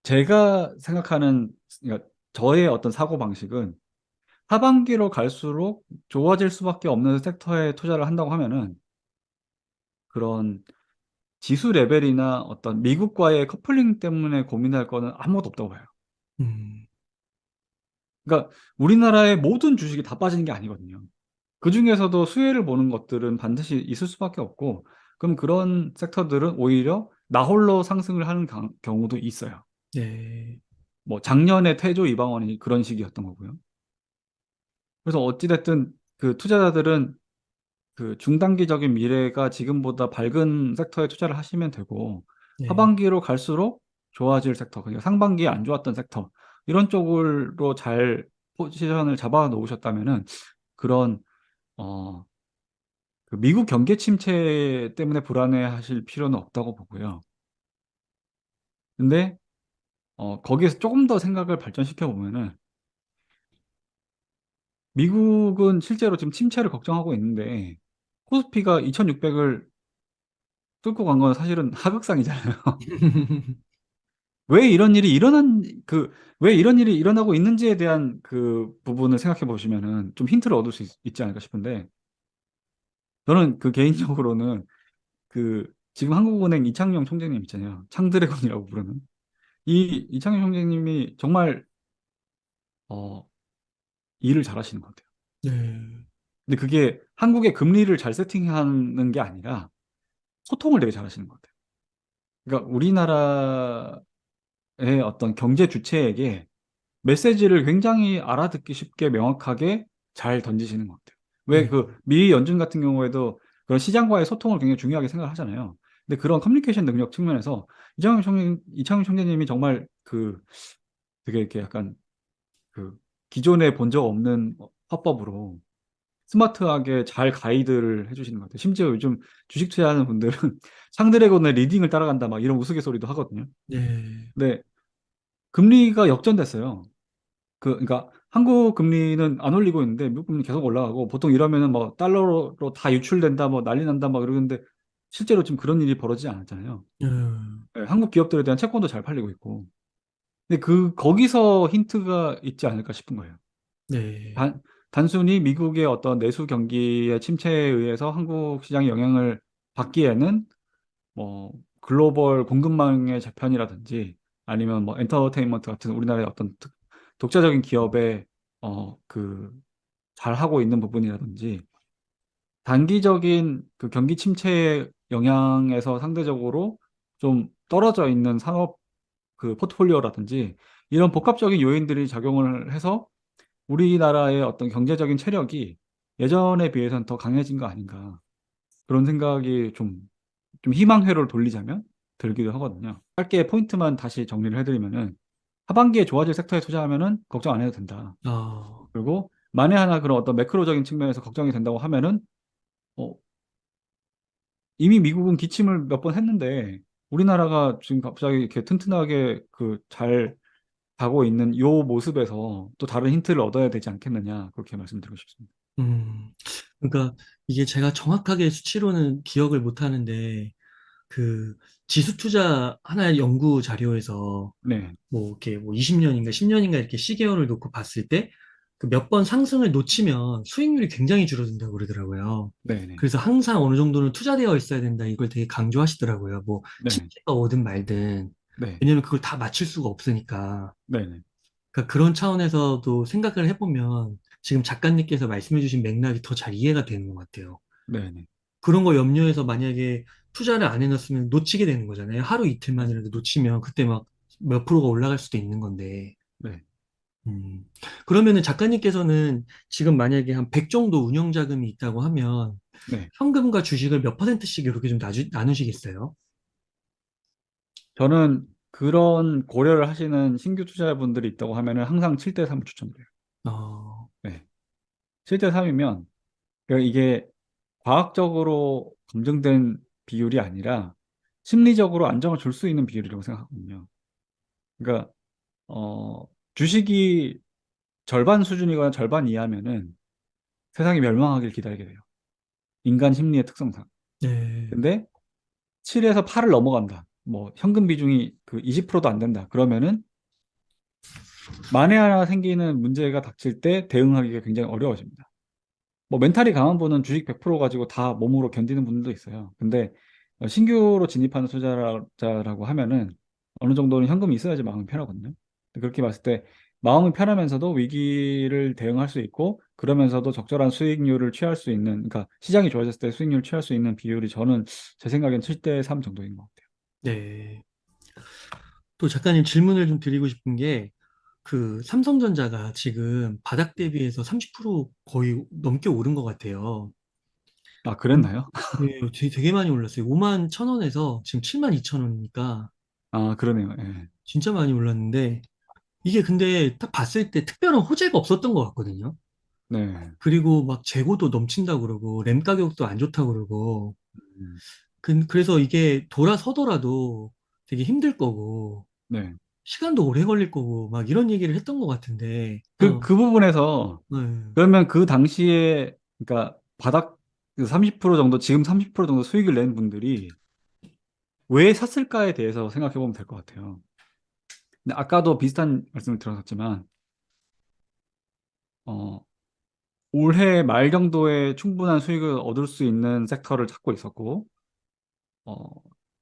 제가 생각하는 그러니까 저의 어떤 사고 방식은 하반기로 갈수록 좋아질 수밖에 없는 섹터에 투자를 한다고 하면은 그런 지수 레벨이나 어떤 미국과의 커플링 때문에 고민할 거는 아무것도 없다고 봐요. 음, 그러니까 우리나라의 모든 주식이 다 빠지는 게 아니거든요. 그 중에서도 수혜를 보는 것들은 반드시 있을 수밖에 없고, 그럼 그런 섹터들은 오히려 나 홀로 상승을 하는 경우도 있어요. 네. 뭐 작년에 태조 이방원이 그런 식이었던 거고요. 그래서 어찌됐든 그 투자자들은 그 중단기적인 미래가 지금보다 밝은 섹터에 투자를 하시면 되고, 네. 하반기로 갈수록 좋아질 섹터, 그러니까 상반기에 안 좋았던 섹터, 이런 쪽으로 잘 포지션을 잡아 놓으셨다면은 그런, 어, 그 미국 경기 침체 때문에 불안해하실 필요는 없다고 보고요. 근데 거기에서 조금 더 생각을 발전시켜 보면은 미국은 실제로 지금 침체를 걱정하고 있는데 코스피가 2600을 뚫고 간 건 사실은 하극상이잖아요. 왜 이런 일이 일어난 왜 이런 일이 일어나고 있는지에 대한 그 부분을 생각해 보시면은 좀 힌트를 얻을 수 있지 않을까 싶은데 저는 그 개인적으로는 그 지금 한국은행 이창용 총재님 있잖아요. 창드래곤이라고 부르는 이 이창용 총재님이 정말 어, 일을 잘하시는 것 같아요. 네. 근데 그게 한국의 금리를 잘 세팅하는 게 아니라 소통을 되게 잘하시는 것 같아요. 그러니까 우리나라의 어떤 경제 주체에게 메시지를 굉장히 알아듣기 쉽게 명확하게 잘 던지시는 것 같아요. 왜 네. 그 미 연준 같은 경우에도 그런 시장과의 소통을 굉장히 중요하게 생각을 하잖아요. 근데 그런 커뮤니케이션 능력 측면에서 이창용 총재님이 정말 그 되게 이렇게 약간 그 기존에 본 적 없는 화법으로 스마트하게 잘 가이드를 해주시는 것 같아요. 심지어 요즘 주식 투자하는 분들은 상드래곤의 리딩을 따라간다 막 이런 우스갯소리도 하거든요. 네. 근데 금리가 역전됐어요. 그러니까 한국 금리는 안 올리고 있는데 미국 금리 계속 올라가고 보통 이러면은 뭐 달러로 다 유출된다 뭐 난리 난다 막 이러는데 실제로 지금 그런 일이 벌어지지 않았잖아요. 네, 한국 기업들에 대한 채권도 잘 팔리고 있고. 근데 거기서 힌트가 있지 않을까 싶은 거예요. 네. 단순히 미국의 어떤 내수 경기의 침체에 의해서 한국 시장에 영향을 받기에는 뭐 글로벌 공급망의 재편이라든지 아니면 뭐 엔터테인먼트 같은 우리나라의 어떤 독자적인 기업에 그 잘하고 있는 부분이라든지 단기적인 그 경기 침체의 영향에서 상대적으로 좀 떨어져 있는 산업 그 포트폴리오라든지 이런 복합적인 요인들이 작용을 해서 우리나라의 어떤 경제적인 체력이 예전에 비해서는 더 강해진 거 아닌가 그런 생각이 좀 희망회로를 돌리자면 들기도 하거든요. 짧게 포인트만 다시 정리를 해드리면은 하반기에 좋아질 섹터에 투자하면은 걱정 안 해도 된다. 어, 그리고 만에 하나 그런 어떤 매크로적인 측면에서 걱정이 된다고 하면은 어, 이미 미국은 기침을 몇 번 했는데 우리나라가 지금 갑자기 이렇게 튼튼하게 그 잘 가고 있는 요 모습에서 또 다른 힌트를 얻어야 되지 않겠느냐 그렇게 말씀드리고 싶습니다. 음, 그러니까 이게 제가 정확하게 수치로는 기억을 못 하는데, 그 지수 투자 하나의 연구 자료에서 네, 뭐 이렇게 뭐 20년인가 10년인가 이렇게 시계열을 놓고 봤을 때 그 몇 번 상승을 놓치면 수익률이 굉장히 줄어든다고 그러더라고요. 네, 네, 그래서 항상 어느 정도는 투자되어 있어야 된다 이걸 되게 강조하시더라고요. 뭐 네, 시세가 오든 말든. 네, 왜냐면 그걸 다 맞출 수가 없으니까. 네, 네, 그러니까 그런 차원에서도 생각을 해보면 지금 작가님께서 말씀해주신 맥락이 더 잘 이해가 되는 것 같아요. 네, 네, 그런 거 염려해서 만약에 투자를 안 해놨으면 놓치게 되는 거잖아요. 하루 이틀만이라도 놓치면 그때 막 몇 프로가 올라갈 수도 있는 건데. 네, 음. 그러면은 작가님께서는 지금 만약에 한 100 정도 운영 자금이 있다고 하면 네. 현금과 주식을 몇 퍼센트씩 이렇게 좀 나누시겠어요? 저는 그런 고려를 하시는 신규 투자자분들이 있다고 하면은 항상 7대 3을 추천드려요. 어, 네. 7대 3이면 이게 과학적으로 검증된 비율이 아니라 심리적으로 안정을 줄 수 있는 비율이라고 생각하거든요. 그러니까 어, 주식이 절반 수준이거나 절반 이하면은 세상이 멸망하길 기다리게 돼요. 인간 심리의 특성상. 네, 근데 7에서 8을 넘어간다. 뭐 현금 비중이 그 20%도 안 된다. 그러면은 만에 하나 생기는 문제가 닥칠 때 대응하기가 굉장히 어려워집니다. 뭐 멘탈이 강한 분은 주식 100% 가지고 다 몸으로 견디는 분들도 있어요. 근데 신규로 진입하는 투자자라고 하면은 어느 정도는 현금이 있어야지 마음이 편하거든요. 그렇게 봤을 때 마음이 편하면서도 위기를 대응할 수 있고 그러면서도 적절한 수익률을 취할 수 있는 그러니까 시장이 좋아졌을 때 수익률을 취할 수 있는 비율이 저는 제 생각엔 7대 3 정도인 것 같아요. 네. 또 작가님 질문을 좀 드리고 싶은 게 그 삼성전자가 지금 바닥 대비해서 30% 거의 넘게 오른 것 같아요. 아, 그랬나요? 네, 되게 많이 올랐어요. 5만 1,000원에서 지금 7만 2천 원이니까 아, 그러네요. 예. 진짜 많이 올랐는데 이게 근데 딱 봤을 때 특별한 호재가 없었던 것 같거든요. 네. 그리고 막 재고도 넘친다고 그러고 램 가격도 안 좋다고 그러고 음, 그래서 이게 돌아서더라도 되게 힘들 거고 네. 시간도 오래 걸릴 거고 막 이런 얘기를 했던 것 같은데 그 부분에서 네, 그러면 그 당시에 그러니까 바닥 그 30% 정도 지금 30% 정도 수익을 낸 분들이 왜 샀을까에 대해서 생각해 보면 될 것 같아요. 근데 아까도 비슷한 말씀을 드렸었지만 어, 올해 말 정도에 충분한 수익을 얻을 수 있는 섹터를 찾고 있었고 어,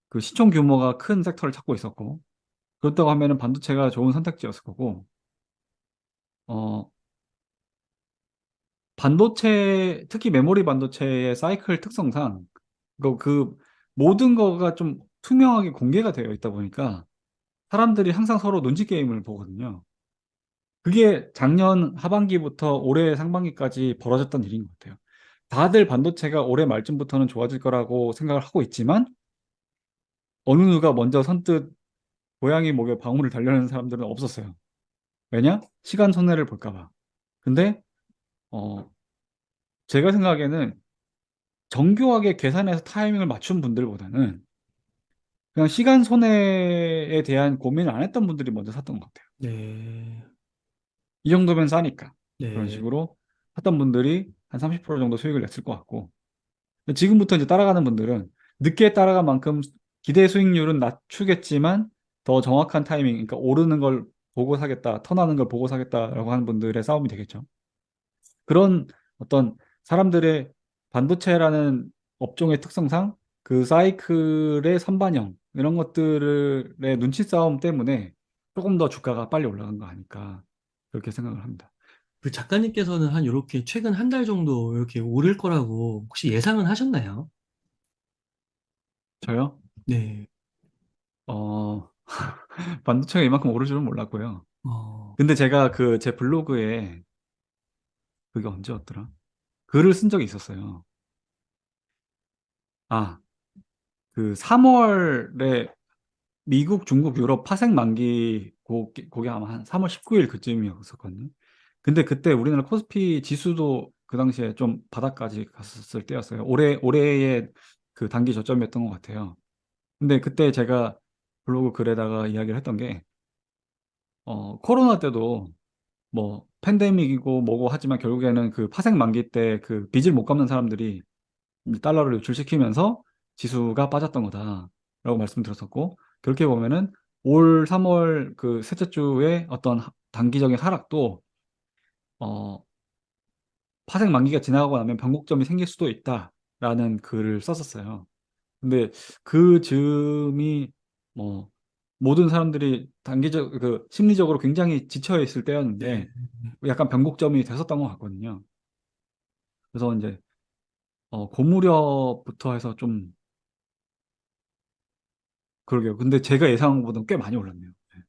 그 시총 규모가 큰 섹터를 찾고 있었고 그렇다고 하면은 반도체가 좋은 선택지였을 거고 어, 반도체 특히 메모리 반도체의 사이클 특성상 그 모든 거가 좀 투명하게 공개가 되어 있다 보니까 사람들이 항상 서로 눈치 게임을 보거든요. 그게 작년 하반기부터 올해 상반기까지 벌어졌던 일인 것 같아요. 다들 반도체가 올해 말쯤부터는 좋아질 거라고 생각을 하고 있지만 어느 누가 먼저 선뜻 고양이 목에 방울을 달려는 사람들은 없었어요. 왜냐? 시간 손해를 볼까 봐. 근데 어, 제가 생각에는 정교하게 계산해서 타이밍을 맞춘 분들보다는 그냥 시간 손해에 대한 고민을 안 했던 분들이 먼저 샀던 것 같아요. 네, 이 정도면 싸니까. 그런 네, 식으로 샀던 분들이 한 30% 정도 수익을 냈을 것 같고. 지금부터 이제 따라가는 분들은 늦게 따라간 만큼 기대 수익률은 낮추겠지만 더 정확한 타이밍, 그러니까 오르는 걸 보고 사겠다, 턴하는 걸 보고 사겠다라고 하는 분들의 싸움이 되겠죠. 그런 어떤 사람들의 반도체라는 업종의 특성상 그 사이클의 선반영 이런 것들의 눈치 싸움 때문에 조금 더 주가가 빨리 올라간 거 아닐까 그렇게 생각을 합니다. 그 작가님께서는 한 이렇게 최근 한 달 정도 이렇게 오를 거라고 혹시 예상은 하셨나요? 저요? 네. 어, 반도체가 이만큼 오를 줄은 몰랐고요. 어, 근데 제가 그 제 블로그에 그게 언제였더라? 글을 쓴 적이 있었어요. 아, 그 3월에 미국, 중국, 유럽 파생 만기 그게 아마 한 3월 19일 그쯤이었었거든요. 근데 그때 우리나라 코스피 지수도 그 당시에 좀 바닥까지 갔었을 때였어요. 올해의 그 단기 저점이었던 것 같아요. 근데 그때 제가 블로그 글에다가 이야기를 했던 게, 코로나 때도 뭐 팬데믹이고 뭐고 하지만 결국에는 그 파생 만기 때 그 빚을 못 갚는 사람들이 달러를 유출시키면서 지수가 빠졌던 거다라고 말씀드렸었고, 그렇게 보면은 올 3월 그 셋째 주에 어떤 단기적인 하락도 어, 파생 만기가 지나가고 나면 변곡점이 생길 수도 있다라는 글을 썼었어요. 근데 그 즈음이 뭐 모든 사람들이 단기적 그 심리적으로 굉장히 지쳐 있을 네. 때였는데 약간 변곡점이 됐었던 것 같거든요. 그래서 이제 그 무렵부터 해서 좀 그러게요. 근데 제가 예상한 것보다 꽤 많이 올랐네요. 네.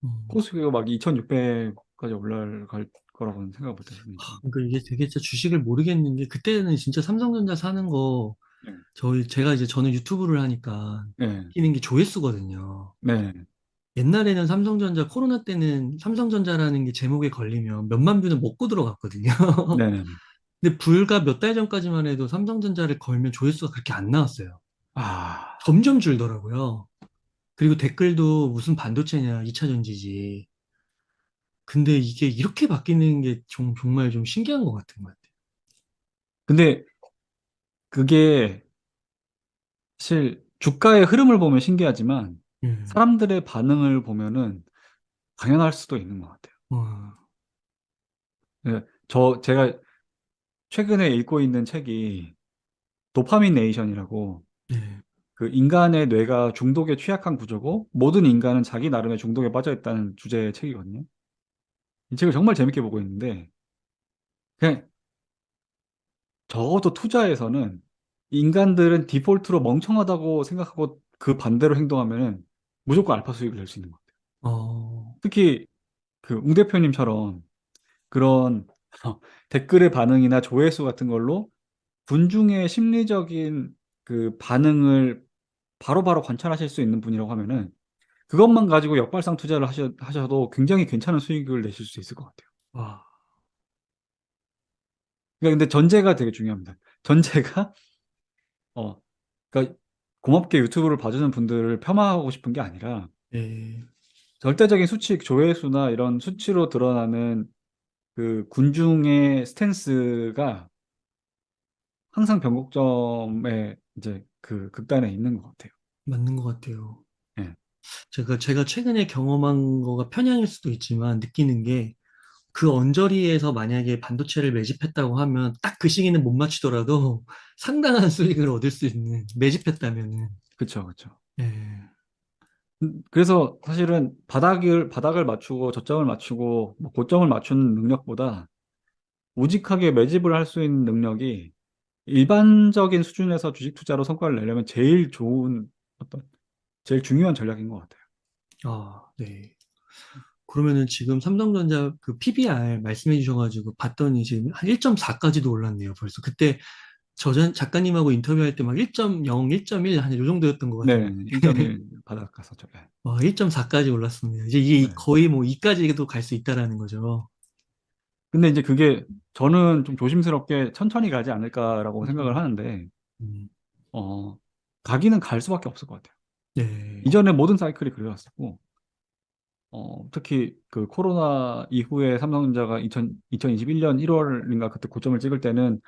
음. 코스피가 막 2,600까지 올라갈 거라고는 생각 못 했으니까. 그러니까 이게 되게 진짜 주식을 모르겠는 게 그때는 진짜 삼성전자 사는 거 네. 제가 이제 저는 유튜브를 하니까 네. 끼는 게 조회수거든요. 네. 옛날에는 삼성전자 코로나 때는 삼성전자라는 게 제목에 걸리면 몇만 뷰는 먹고 들어갔거든요. 네. 네. 근데 불과 몇 달 전까지만 해도 삼성전자를 걸면 조회수가 그렇게 안 나왔어요. 아, 점점 줄더라고요. 그리고 댓글도 무슨 반도체냐, 2차 전지지. 근데 이게 이렇게 바뀌는 게 정말 좀 신기한 것 같은 것 같아요. 근데 그게 사실 주가의 흐름을 보면 신기하지만 음. 사람들의 반응을 보면은 당연할 수도 있는 것 같아요. 와, 제가 최근에 읽고 있는 책이 도파민 네이션이라고, 네. 그 인간의 뇌가 중독에 취약한 구조고 모든 인간은 자기 나름의 중독에 빠져 있다는 주제의 책이거든요. 이 책을 정말 재밌게 보고 있는데, 그냥 적어도 투자에서는 인간들은 디폴트로 멍청하다고 생각하고 그 반대로 행동하면은 무조건 알파 수익을 낼 수 있는 것 같아요. 어, 특히 그 웅 대표님처럼 그런 댓글의 반응이나 조회수 같은 걸로 군중의 심리적인 그 반응을 바로바로 관찰하실 수 있는 분이라고 하면은 그것만 가지고 역발상 투자를 하셔도 굉장히 괜찮은 수익을 내실 수 있을 것 같아요. 와, 그러니까 근데 전제가 되게 중요합니다. 전제가 어 그러니까 고맙게 유튜브를 봐주는 분들을 폄하하고 싶은 게 아니라 네, 절대적인 수치 조회수나 이런 수치로 드러나는 그 군중의 스탠스가 항상 변곡점에 이제 그 극단에 있는 것 같아요. 맞는 것 같아요. 예. 제가 최근에 경험한 거가 편향일 수도 있지만 느끼는 게 그 언저리에서 만약에 반도체를 매집했다고 하면 딱 그 시기는 못 맞추더라도 상당한 수익을 얻을 수 있는 매집했다면은. 그쵸, 그쵸. 예. 그래서 사실은 바닥을 맞추고 저점을 맞추고 뭐 고점을 맞추는 능력보다 우직하게 매집을 할 수 있는 능력이 일반적인 수준에서 주식 투자로 성과를 내려면 제일 좋은 어떤 제일 중요한 전략인 것 같아요. 아, 네. 그러면은 지금 삼성전자 그 PBR 말씀해 주셔가지고 봤더니 지금 한 1.4까지도 올랐네요, 벌써. 그때 작가님하고 인터뷰할 때 막 1.0, 1.1 한 요 정도였던 것 네, 같은데. 1.1 바닥 갔었죠. 네. 와, 1.4까지 올랐습니다. 이제 이게 네. 거의 뭐 2까지도 갈 수 있다라는 거죠. 근데 이제 그게 저는 좀 조심스럽게 천천히 가지 않을까라고 생각을 음, 하는데, 음, 어, 가기는 갈 수밖에 없을 것 같아요. 네. 이전에 모든 사이클이 그래왔었고, 특히 그 코로나 이후에 삼성전자가 2021년 1월인가 그때 고점을 찍을 때는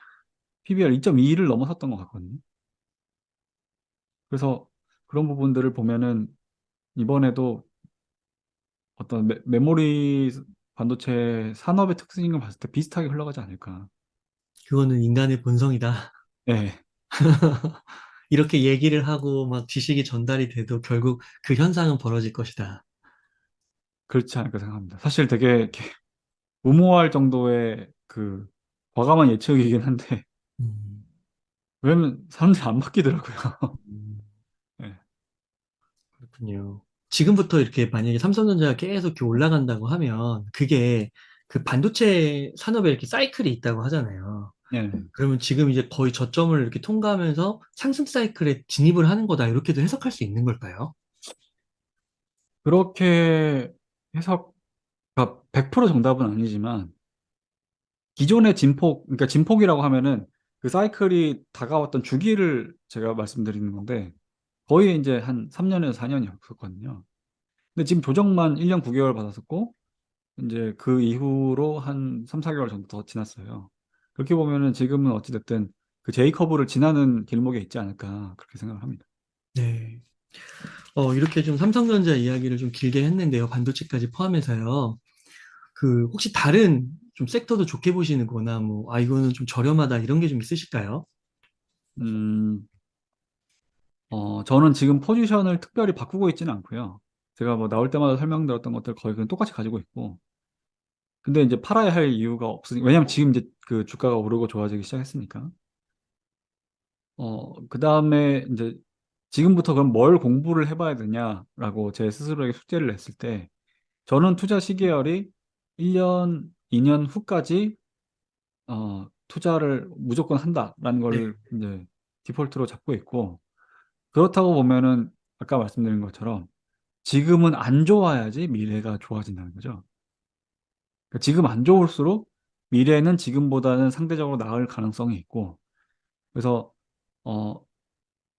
PBR 2.2를 넘어섰던 것 같거든요. 그래서 그런 부분들을 보면은 이번에도 어떤 메모리 반도체 산업의 특징을 봤을 때 비슷하게 흘러가지 않을까. 그거는 인간의 본성이다. 네, 이렇게 얘기를 하고 막 지식이 전달이 돼도 결국 그 현상은 벌어질 것이다. 그렇지 않을까 생각합니다. 사실 되게 이렇게 무모할 정도의 그 과감한 예측이긴 한데, 음, 왜냐면 사람들이 안 바뀌더라고요. 음, 네, 그렇군요. 지금부터 이렇게 만약에 삼성전자가 계속 이렇게 올라간다고 하면 그게 그 반도체 산업에 이렇게 사이클이 있다고 하잖아요. 예. 그러면 지금 이제 거의 저점을 이렇게 통과하면서 상승 사이클에 진입을 하는 거다. 이렇게도 해석할 수 있는 걸까요? 그렇게 해석, 그러니까 100% 정답은 아니지만, 기존의 진폭, 그러니까 진폭이라고 하면은 그 사이클이 다가왔던 주기를 제가 말씀드리는 건데, 거의 이제 한 3년에서 4년이었거든요. 근데 지금 조정만 1년 9개월 받았었고, 이제 그 이후로 한 3, 4개월 정도 더 지났어요. 그렇게 보면은 지금은 어찌됐든 그 J 커브를 지나는 길목에 있지 않을까, 그렇게 생각을 합니다. 네. 이렇게 좀 삼성전자 이야기를 좀 길게 했는데요. 반도체까지 포함해서요. 그, 혹시 다른 좀 섹터도 좋게 보시는 거나 뭐, 아, 이거는 좀 저렴하다 이런 게 좀 있으실까요? 음, 저는 지금 포지션을 특별히 바꾸고 있지는 않고요. 제가 뭐 나올 때마다 설명드렸던 것들 거의 그냥 똑같이 가지고 있고, 근데 이제 팔아야 할 이유가 없으니까, 왜냐면 지금 이제 그 주가가 오르고 좋아지기 시작했으니까. 그 다음에 이제 지금부터 그럼 뭘 공부를 해봐야 되냐라고 제 스스로에게 숙제를 냈을 때, 저는 투자 시계열이 1년, 2년 후까지, 투자를 무조건 한다라는 네. 걸 이제 디폴트로 잡고 있고, 그렇다고 보면은 아까 말씀드린 것처럼 지금은 안 좋아야지 미래가 좋아진다는 거죠. 그러니까 지금 안 좋을수록 미래는 지금보다는 상대적으로 나을 가능성이 있고, 그래서 어,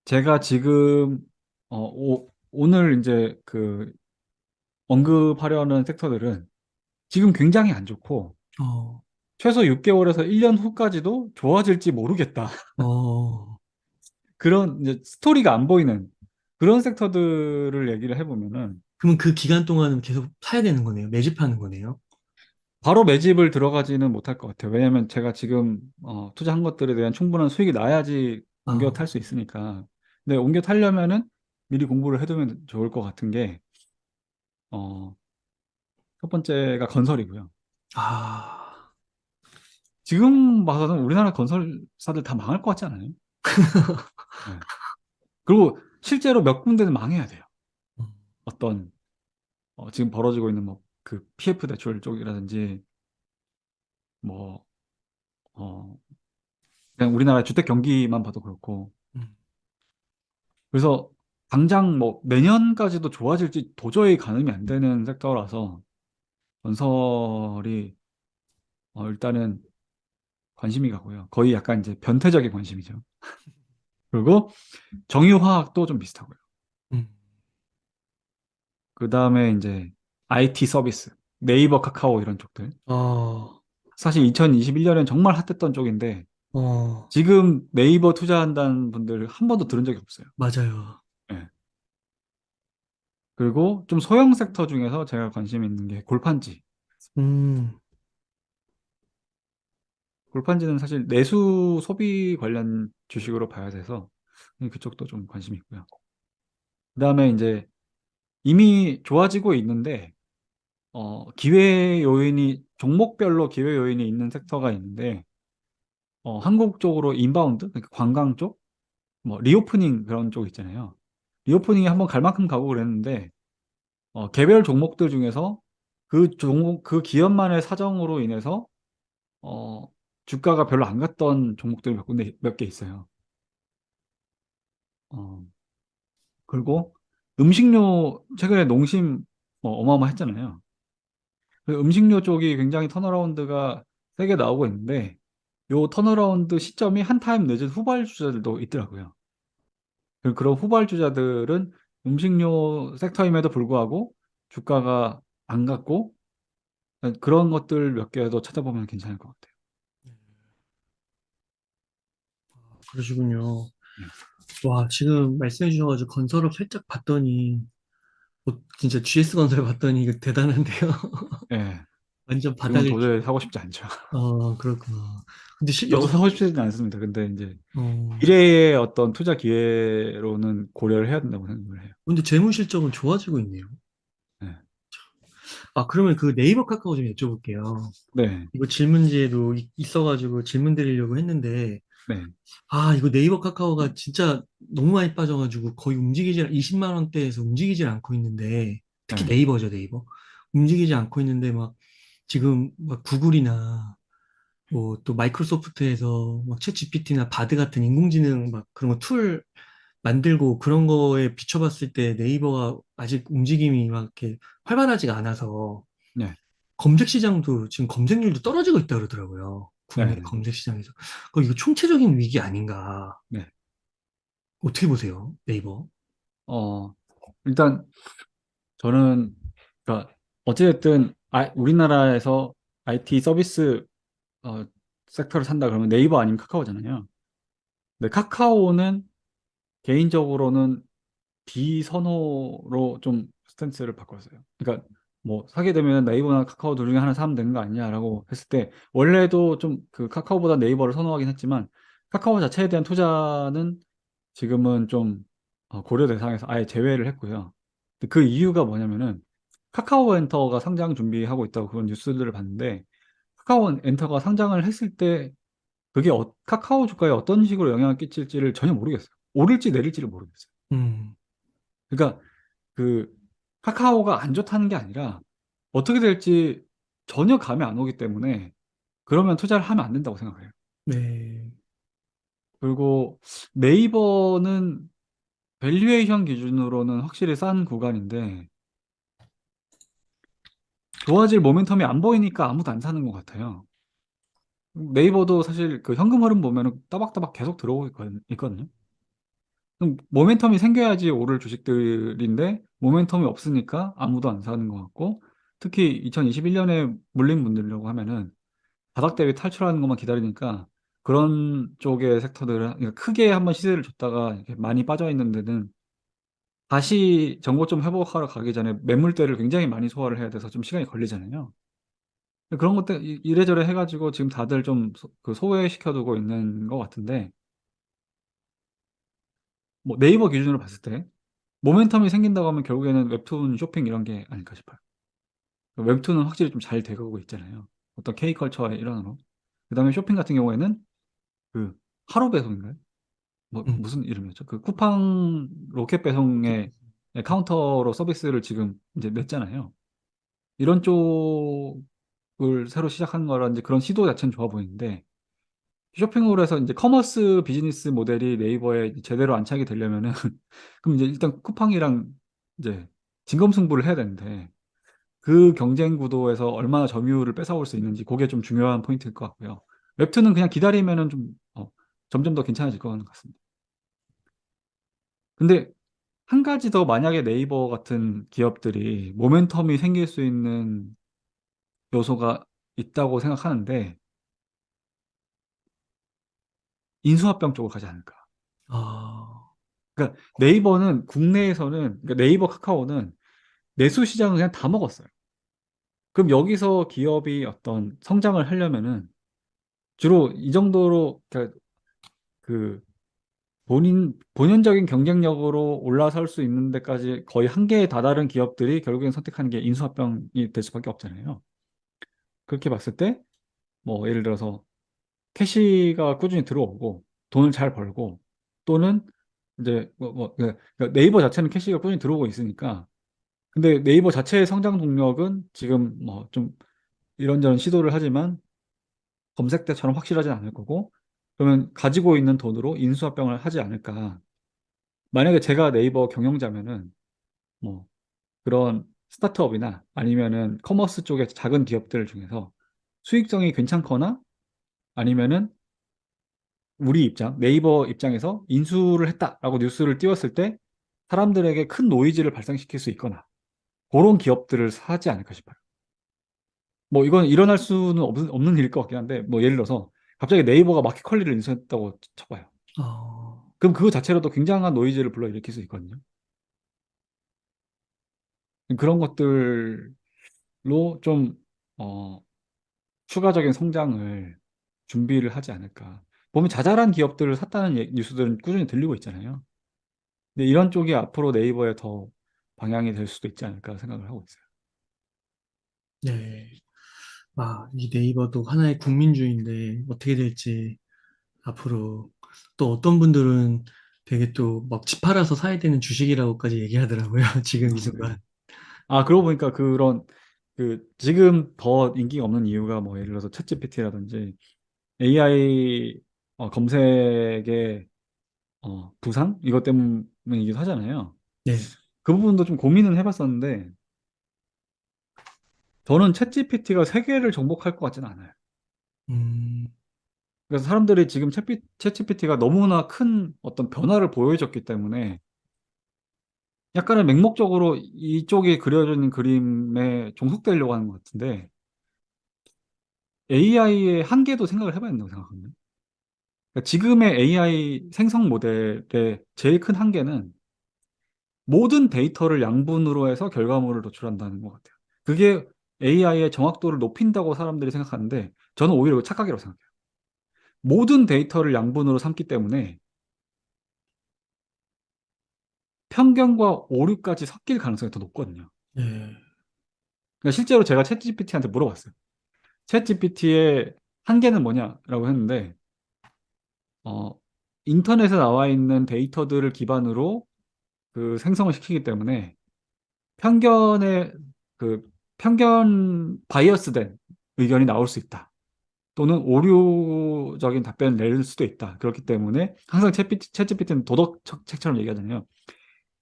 제가 지금 오늘 이제 그 언급하려는 섹터들은 지금 굉장히 안 좋고 어, 최소 6개월에서 1년 후까지도 좋아질지 모르겠다. 어, 그런 이제 스토리가 안 보이는 그런 섹터들을 얘기를 해보면은 그러면 그 기간 동안은 계속 사야 되는 거네요. 매집하는 거네요. 바로 매집을 들어가지는 못할 것 같아요. 왜냐하면 제가 지금 투자한 것들에 대한 충분한 수익이 나야지 옮겨 탈 어, 수 있으니까. 근데 옮겨 타려면은 미리 공부를 해두면 좋을 것 같은 게 어, 첫 번째가 건설이고요. 아, 지금 봐서는 우리나라 건설사들 다 망할 것 같지 않아요? 네. 그리고 실제로 몇 군데는 망해야 돼요. 음, 어떤 지금 벌어지고 있는 뭐 그 PF 대출 쪽이라든지 뭐 어, 그냥 우리나라 주택 경기만 봐도 그렇고. 음. 그래서 당장 뭐 내년까지도 좋아질지 도저히 가늠이 안 되는 섹터라서 건설이 일단은 관심이 가고요. 거의 약간 이제 변태적인 관심이죠. 그리고 정유화학도 좀 비슷하고요. 음. 그 다음에 이제 IT 서비스, 네이버, 카카오 이런 쪽들. 어, 사실 2021년엔 정말 핫했던 쪽인데 어, 지금 네이버 투자한다는 분들 한 번도 들은 적이 없어요. 맞아요. 예. 그리고 좀 소형 섹터 중에서 제가 관심 있는 게 골판지. 음, 골판지는 사실 내수 소비 관련 주식으로 봐야 돼서 그쪽도 좀 관심이 있고요. 그다음에 이제 이미 좋아지고 있는데 기회 요인이 종목별로 기회 요인이 있는 섹터가 있는데 한국 쪽으로 인바운드, 그러니까 관광 쪽, 뭐 리오프닝 그런 쪽 있잖아요. 리오프닝이 한번 갈 만큼 가고 그랬는데 개별 종목들 중에서 그 종목 그 기업만의 사정으로 인해서 어, 주가가 별로 안 갔던 종목들이 몇 군데 몇 개 있어요. 어, 그리고 음식료 최근에 농심 어마어마했잖아요. 그 음식료 쪽이 굉장히 턴어라운드가 세게 나오고 있는데 요 턴어라운드 시점이 한 타임 늦은 후발주자들도 있더라고요. 그런 후발주자들은 음식료 섹터임에도 불구하고 주가가 안 갔고 그런 것들 몇 개도 찾아보면 괜찮을 것 같아요. 그러시군요. 네. 와, 지금 말씀해 주셔가지고 건설업 살짝 봤더니, 진짜 GS건설 봤더니 이거 대단한데요. 예, 완전 지금은 바닥을, 도저히 사고 싶지 않죠. 그렇구나. 근데 저도 사고 싶지는 않습니다. 근데 이제 어, 미래의 어떤 투자 기회로는 고려를 해야 된다고 생각을 해요. 근데 재무 실적은 좋아지고 있네요. 네. 아, 그러면 그 네이버 카카오 좀 여쭤볼게요. 네. 이거 질문지에도 있어가지고 질문 드리려고 했는데, 네. 아, 이거 네이버 카카오가 진짜 너무 많이 빠져가지고 거의 20만 원대에서 움직이질 않고 있는데, 특히 네. 네이버죠, 네이버. 움직이지 않고 있는데 막 지금 막 구글이나 뭐 또 마이크로소프트에서 막 챗GPT나 바드 같은 인공지능 막 그런 거 툴 만들고 그런 거에 비춰봤을 때 네이버가 아직 움직임이 막 이렇게 활발하지가 않아서 네, 검색 시장도 지금 검색률도 떨어지고 있다 그러더라고요. 국내 네, 네, 검색 시장에서. 이거 총체적인 위기 아닌가. 네. 어떻게 보세요? 네이버? 어, 일단 저는 그러니까 어찌됐든 우리나라에서 IT 서비스 어, 섹터를 산다 그러면 네이버 아니면 카카오잖아요. 근데 카카오는 개인적으로는 비선호로 좀 스탠스를 바꿨어요. 그러니까 뭐 사게 되면 네이버나 카카오 둘 중에 하나 사면 되는 거 아니냐라고 했을 때 원래도 좀 그 카카오보다 네이버를 선호하긴 했지만 카카오 자체에 대한 투자는 지금은 좀 고려 대상에서 아예 제외를 했고요. 근데 그 이유가 뭐냐면은 카카오 엔터가 상장 준비하고 있다고 그런 뉴스들을 봤는데 카카오 엔터가 상장을 했을 때 그게 카카오 주가에 어떤 식으로 영향을 끼칠지를 전혀 모르겠어요. 오를지 내릴지를 모르겠어요. 음, 그러니까 그 카카오가 안 좋다는 게 아니라 어떻게 될지 전혀 감이 안 오기 때문에 그러면 투자를 하면 안 된다고 생각해요. 네. 그리고 네이버는 밸류에이션 기준으로는 확실히 싼 구간인데 좋아질 모멘텀이 안 보이니까 아무도 안 사는 것 같아요. 네이버도 사실 그 현금 흐름 보면은 따박따박 계속 들어오고 있거든요. 그럼 모멘텀이 생겨야지 오를 주식들인데 모멘텀이 없으니까 아무도 안 사는 것 같고 특히 2021년에 물린 분들이라고 하면은 바닥 대비 탈출하는 것만 기다리니까 그런 쪽의 섹터들은 그러니까 크게 한번 시세를 줬다가 이렇게 많이 빠져 있는 데는 다시 정고점 회복하러 가기 전에 매물대를 굉장히 많이 소화를 해야 돼서 좀 시간이 걸리잖아요. 그런 것들 이래저래 해가지고 지금 다들 좀 그 소외시켜두고 있는 것 같은데 뭐 네이버 기준으로 봤을 때 모멘텀이 생긴다고 하면 결국에는 웹툰 쇼핑 이런 게 아닐까 싶어요. 웹툰은 확실히 좀 잘 돼가고 있잖아요. 어떤 K컬처의 일환으로. 그다음에 쇼핑 같은 경우에는 그 하루 배송인가요? 뭐 음, 무슨 이름이었죠? 그 쿠팡 로켓 배송의 카운터로 서비스를 지금 이제 냈잖아요. 이런 쪽을 새로 시작하는 거라든지 그런 시도 자체는 좋아 보이는데 쇼핑으로 해서 이제 커머스 비즈니스 모델이 네이버에 이제 제대로 안착이 되려면은 그럼 이제 일단 쿠팡이랑 이제 진검승부를 해야 되는데 그 경쟁 구도에서 얼마나 점유율을 뺏어올 수 있는지 그게 좀 중요한 포인트일 것 같고요. 웹툰은 그냥 기다리면은 좀 점점 더 괜찮아질 것 같습니다. 근데 한 가지 더 만약에 네이버 같은 기업들이 모멘텀이 생길 수 있는 요소가 있다고 생각하는데 인수합병 쪽으로 가지 않을까. 아, 그러니까 네이버는 국내에서는 그러니까 네이버 카카오는 내수 시장을 그냥 다 먹었어요. 그럼 여기서 기업이 어떤 성장을 하려면은 주로 이 정도로 그러니까 그 본연적인 경쟁력으로 올라설 수 있는 데까지 거의 한계에 다다른 기업들이 결국엔 선택하는 게 인수합병이 될 수밖에 없잖아요. 그렇게 봤을 때 뭐 예를 들어서 캐시가 꾸준히 들어오고 돈을 잘 벌고 또는 이제 그러니까 네이버 자체는 캐시가 꾸준히 들어오고 있으니까 근데 네이버 자체의 성장 동력은 지금 뭐 좀 이런저런 시도를 하지만 검색 때처럼 확실하진 않을 거고 그러면 가지고 있는 돈으로 인수합병을 하지 않을까. 만약에 제가 네이버 경영자면은 뭐 그런 스타트업이나 아니면은 커머스 쪽의 작은 기업들 중에서 수익성이 괜찮거나 아니면은 우리 입장, 네이버 입장에서 인수를 했다라고 뉴스를 띄웠을 때 사람들에게 큰 노이즈를 발생시킬 수 있거나 그런 기업들을 사지 않을까 싶어요. 뭐 이건 일어날 수는 없는 일일 것 같긴 한데 뭐 예를 들어서 갑자기 네이버가 마켓컬리를 인수했다고 쳐봐요. 아, 그럼 그거 자체로도 굉장한 노이즈를 불러일으킬 수 있거든요. 그런 것들로 좀 어, 추가적인 성장을 준비를 하지 않을까. 보면 자잘한 기업들을 샀다는 뉴스들은 꾸준히 들리고 있잖아요. 근데 이런 쪽이 앞으로 네이버에 더 방향이 될 수도 있지 않을까 생각을 하고 있어요. 네. 이 네이버도 하나의 국민주의인데 어떻게 될지 앞으로 또 어떤 분들은 되게 또 막 집 팔아서 사야 되는 주식이라고까지 얘기하더라고요. 지금 이 네. 순간. 그러고 보니까 그런 지금 더 인기가 없는 이유가 뭐 예를 들어서 챗GPT라든지 AI 검색의 부상? 이것 때문이기도 하잖아요. 네. 그 부분도 좀 고민은 해봤었는데, 저는 챗GPT가 세계를 정복할 것 같지는 않아요. 음, 그래서 사람들이 지금 챗GPT가 너무나 큰 어떤 변화를 보여줬기 때문에 약간은 맹목적으로 이쪽에 그려지는 그림에 종속되려고 하는 것 같은데, AI의 한계도 생각을 해봐야 된다고 생각합니다. 그러니까 지금의 AI 생성 모델의 제일 큰 한계는 모든 데이터를 양분으로 해서 결과물을 도출한다는 것 같아요. 그게 AI의 정확도를 높인다고 사람들이 생각하는데, 저는 오히려 착각이라고 생각해요. 모든 데이터를 양분으로 삼기 때문에 편견과 오류까지 섞일 가능성이 더 높거든요. 네. 그러니까 실제로 제가 챗GPT한테 물어봤어요. 챗GPT의 한계는 뭐냐라고 했는데, 어, 인터넷에 나와 있는 데이터들을 기반으로 그 생성을 시키기 때문에 편견의 그 편견 바이어스된 의견이 나올 수 있다. 또는 오류적인 답변을 내릴 수도 있다. 그렇기 때문에 항상 챗GPT는 도덕책처럼 얘기하잖아요.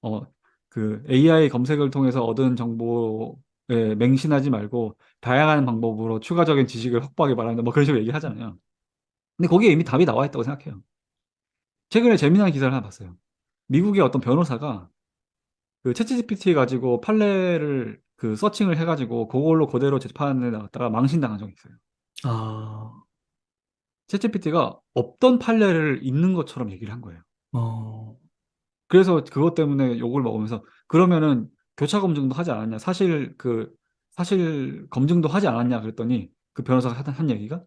어, 그 AI 검색을 통해서 얻은 정보에 맹신하지 말고 다양한 방법으로 추가적인 지식을 확보하기 바란다. 뭐 그런 식으로 얘기하잖아요. 근데 거기에 이미 답이 나와 있다고 생각해요. 최근에 재미난 기사를 하나 봤어요. 미국의 어떤 변호사가 그 챗GPT 가지고 판례를 그 서칭을 해가지고 그걸로 그대로 재판에 나갔다가 망신당한 적이 있어요. 아, 챗GPT가 없던 판례를 있는 것처럼 얘기를 한 거예요. 어, 그래서 그것 때문에 욕을 먹으면서 그러면은 교차 검증도 하지 않았냐? 사실 검증도 하지 않았냐? 그랬더니 그 변호사가 한 얘기가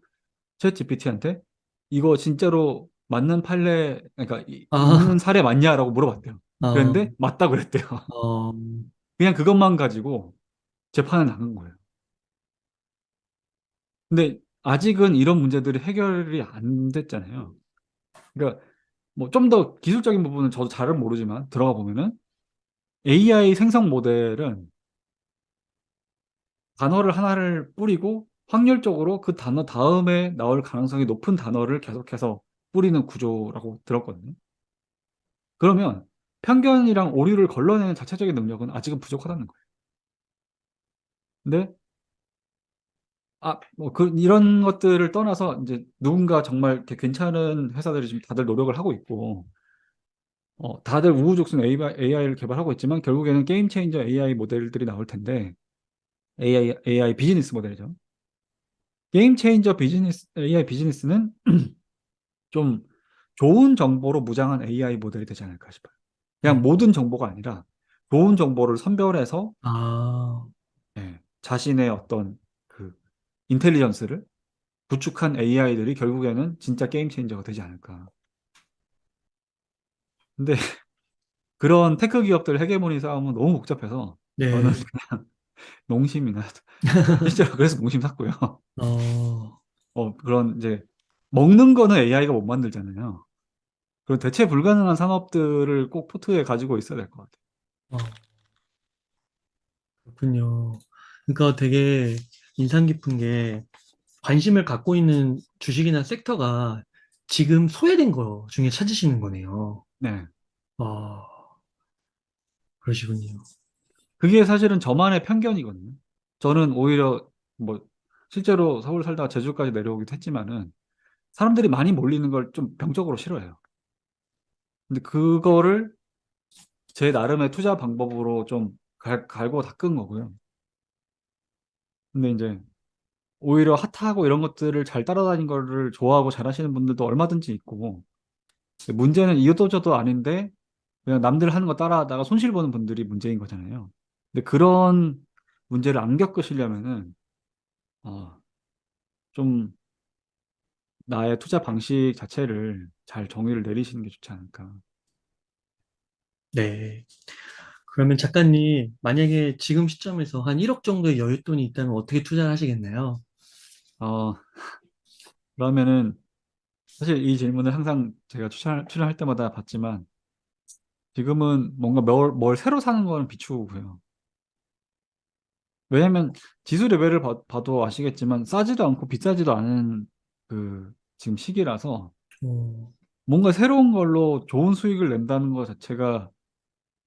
챗 GPT한테 이거 진짜로 맞는 판례, 그러니까 아, 있는 사례 맞냐라고 물어봤대요. 어, 그랬는데 맞다고 그랬대요. 어, 그냥 그것만 가지고 재판을 나간 거예요. 근데 아직은 이런 문제들이 해결이 안 됐잖아요. 그러니까 뭐 좀 더 기술적인 부분은 저도 잘은 모르지만 들어가 보면은 AI 생성 모델은 단어를 하나를 뿌리고 확률적으로 그 단어 다음에 나올 가능성이 높은 단어를 계속해서 뿌리는 구조라고 들었거든요. 그러면 편견이랑 오류를 걸러내는 자체적인 능력은 아직은 부족하다는 거예요. 근데 뭐 이런 것들을 떠나서 이제 누군가 정말 이렇게 괜찮은 회사들이 지금 다들 노력을 하고 있고 다들 우후죽순 AI를 개발하고 있지만 결국에는 게임 체인저 AI 모델들이 나올 텐데 AI 비즈니스 모델이죠. 게임 체인저 AI 비즈니스는 좀 좋은 정보로 무장한 AI 모델이 되지 않을까 싶어요. 그냥 음, 모든 정보가 아니라 좋은 정보를 선별해서 아, 자신의 어떤 그 인텔리전스를 구축한 AI들이 결국에는 진짜 게임 체인저가 되지 않을까. 근데 그런 테크 기업들 헤게모니 싸움은 너무 복잡해서 저는 네, 농심이나 실제로 그래서 농심 샀고요. 어, 그런 이제 먹는 거는 AI가 못 만들잖아요. 그런 대체 불가능한 산업들을 꼭 포트에 가지고 있어야 될 것 같아요. 어, 그렇군요. 그러니까 되게 인상 깊은 게 관심을 갖고 있는 주식이나 섹터가 지금 소외된 거 중에 찾으시는 거네요. 네. 아, 그러시군요. 그게 사실은 저만의 편견이거든요. 저는 오히려 뭐 실제로 서울 살다가 제주까지 내려오기도 했지만은 사람들이 많이 몰리는 걸 좀 병적으로 싫어해요. 근데 그거를 제 나름의 투자 방법으로 좀 갈고 닦은 거고요. 근데 이제 오히려 핫하고 이런 것들을 잘 따라다닌 거를 좋아하고 잘하시는 분들도 얼마든지 있고 문제는 이것도 저도 아닌데 그냥 남들 하는 거 따라하다가 손실 보는 분들이 문제인 거잖아요. 근데 그런 문제를 안 겪으시려면은 어, 좀 나의 투자 방식 자체를 잘 정의를 내리시는 게 좋지 않을까. 네. 그러면 작가님, 만약에 지금 시점에서 한 1억 정도의 여윳돈이 있다면 어떻게 투자를 하시겠나요? 어, 그러면은 사실 이 질문을 항상 제가 출연할 때마다 받지만 지금은 뭔가 뭘 새로 사는 거는 비추고요. 왜냐면 지수 레벨을 봐도 아시겠지만 싸지도 않고 비싸지도 않은 그 지금 시기라서 어, 뭔가 새로운 걸로 좋은 수익을 낸다는 것 자체가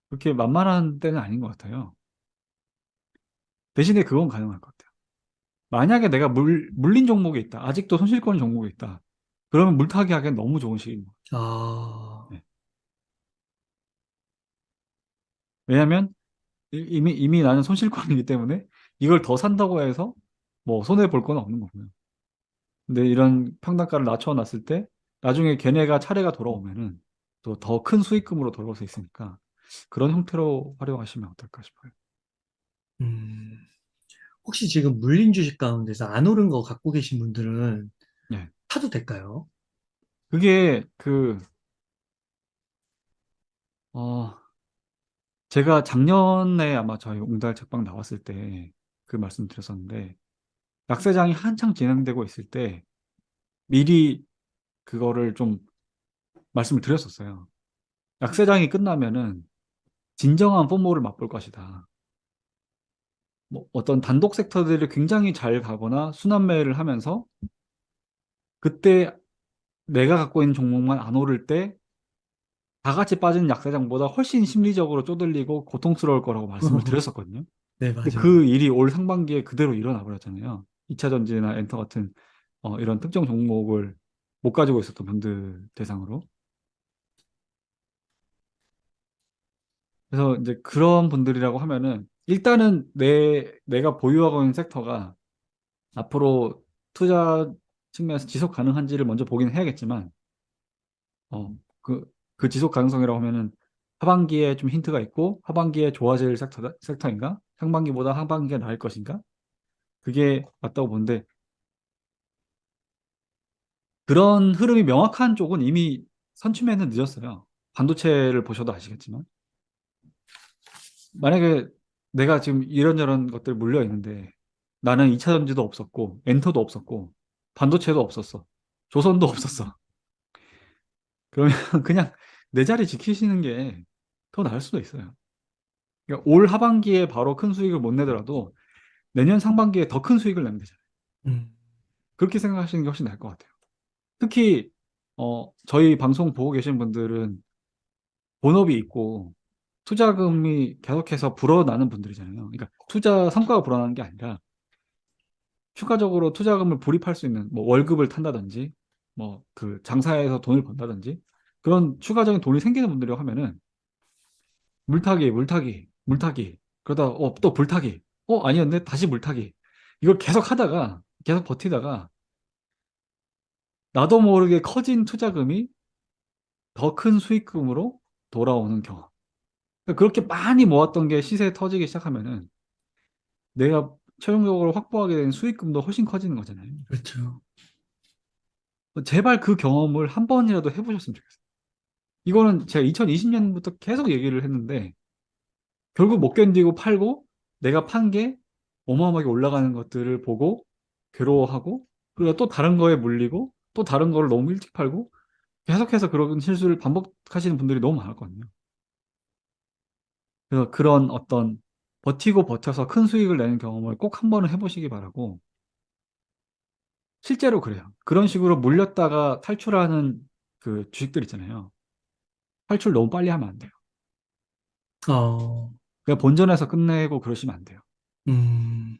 그렇게 만만한 때는 아닌 것 같아요. 대신에 그건 가능할 것 같아요. 만약에 내가 물린 종목이 있다. 아직도 손실권 종목이 있다. 그러면 물타기 하기엔 너무 좋은 시기인 것 아, 같아요. 네. 왜냐하면 이미 나는 손실권이기 때문에 이걸 더 산다고 해서 뭐 손해 볼 건 없는 거고요. 근데 이런 평단가를 낮춰놨을 때 나중에 걔네가 차례가 돌아오면은 또 더 큰 수익금으로 돌아올 수 있으니까 그런 형태로 활용하시면 어떨까 싶어요. 음, 혹시 지금 물린 주식 가운데서 안 오른 거 갖고 계신 분들은 예. 사도 될까요? 그게 제가 작년에 아마 저희 옹달 책방 나왔을 때 그 말씀 드렸었는데 약세장이 한창 진행되고 있을 때 미리 그거를 좀 말씀을 드렸었어요. 약세장이 끝나면은 진정한 포모를 맛볼 것이다. 뭐 어떤 단독 섹터들이 굉장히 잘 가거나 순환매를 하면서 그때 내가 갖고 있는 종목만 안 오를 때 다 같이 빠지는 약세장보다 훨씬 심리적으로 쪼들리고 고통스러울 거라고 말씀을 드렸었거든요. 네, 근데 맞아요. 그 일이 올 상반기에 그대로 일어나 버렸잖아요. 2차 전지나 엔터 같은 이런 특정 종목을 못 가지고 있었던 분들 대상으로. 그래서 이제 그런 분들이라고 하면은 일단은 내가 보유하고 있는 섹터가 앞으로 투자 측면에서 지속 가능한지를 먼저 보긴 해야겠지만, 어, 그 지속 가능성이라고 하면은 하반기에 좀 힌트가 있고 하반기에 좋아질 섹터인가? 상반기보다 하반기가 나을 것인가? 그게 맞다고 보는데 그런 흐름이 명확한 쪽은 이미 선취매는 늦었어요. 반도체를 보셔도 아시겠지만. 만약에 내가 지금 이런저런 것들 물려 있는데 나는 2차 전지도 없었고 엔터도 없었고 반도체도 없었어. 조선도 없었어. 그러면 그냥 내 자리 지키시는 게 더 나을 수도 있어요. 그러니까 올 하반기에 바로 큰 수익을 못 내더라도 내년 상반기에 더 큰 수익을 내면 되잖아요. 음, 그렇게 생각하시는 게 훨씬 나을 것 같아요. 특히 저희 방송 보고 계신 분들은 본업이 있고 투자금이 계속해서 불어나는 분들이잖아요. 그러니까 투자 성과가 불어나는 게 아니라 추가적으로 투자금을 불입할 수 있는 뭐 월급을 탄다든지 뭐 그 장사해서 돈을 번다든지 그런 추가적인 돈이 생기는 분들이라고 하면은 물타기, 물타기, 물타기 그러다 또 불타기 아니었네 다시 물타기 이걸 계속 하다가 계속 버티다가 나도 모르게 커진 투자금이 더 큰 수익금으로 돌아오는 경험. 그러니까 그렇게 많이 모았던 게 시세에 터지기 시작하면은 내가 최종적으로 확보하게 된 수익금도 훨씬 커지는 거잖아요. 그렇죠. 제발 그 경험을 한 번이라도 해보셨으면 좋겠어요. 이거는 제가 2020년부터 계속 얘기를 했는데 결국 못 견디고 팔고 내가 판 게 어마어마하게 올라가는 것들을 보고 괴로워하고 그리고 또 다른 거에 물리고 또 다른 거를 너무 일찍 팔고 계속해서 그런 실수를 반복하시는 분들이 너무 많았거든요. 그래서 그런 어떤 버티고 버텨서 큰 수익을 내는 경험을 꼭 한 번은 해보시기 바라고 실제로 그래요. 그런 식으로 물렸다가 탈출하는 그 주식들 있잖아요. 탈출 너무 빨리 하면 안 돼요. 어, 그냥 본전에서 끝내고 그러시면 안 돼요. 음,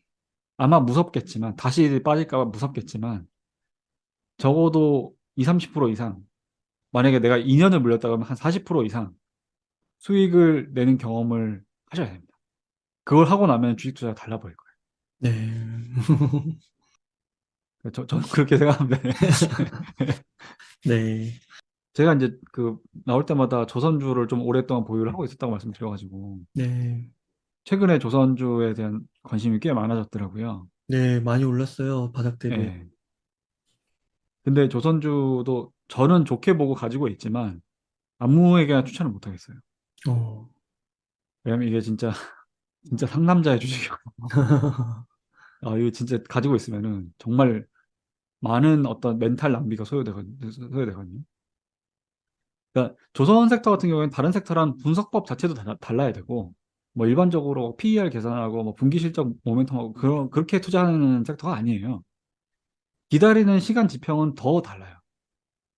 아마 무섭겠지만, 다시 빠질까 봐 무섭겠지만, 적어도 20, 30% 이상, 만약에 내가 2년을 물렸다 그러면 한 40% 이상 수익을 내는 경험을 하셔야 됩니다. 그걸 하고 나면 주식 투자가 달라 보일 거예요. 네. 저는 그렇게 생각합니다. 네, 제가 이제 나올 때마다 조선주를 좀 오랫동안 보유를 하고 있었다고 말씀드려가지고, 네, 최근에 조선주에 대한 관심이 꽤 많아졌더라고요. 네, 많이 올랐어요. 바닥 대비. 예. 근데 조선주도 저는 좋게 보고 가지고 있지만 아무에게나 추천을 못 하겠어요. 어, 왜냐면 이게 진짜 진짜 상남자의 주식이고 이거 진짜 가지고 있으면은 정말 많은 어떤 멘탈 낭비가 소요되거든요. 그러니까 조선 섹터 같은 경우에는 다른 섹터랑 분석법 자체도 달라야 되고 뭐 일반적으로 PER 계산하고 뭐 분기 실적 모멘텀하고 그렇게 투자하는 섹터가 아니에요. 기다리는 시간 지평은 더 달라요.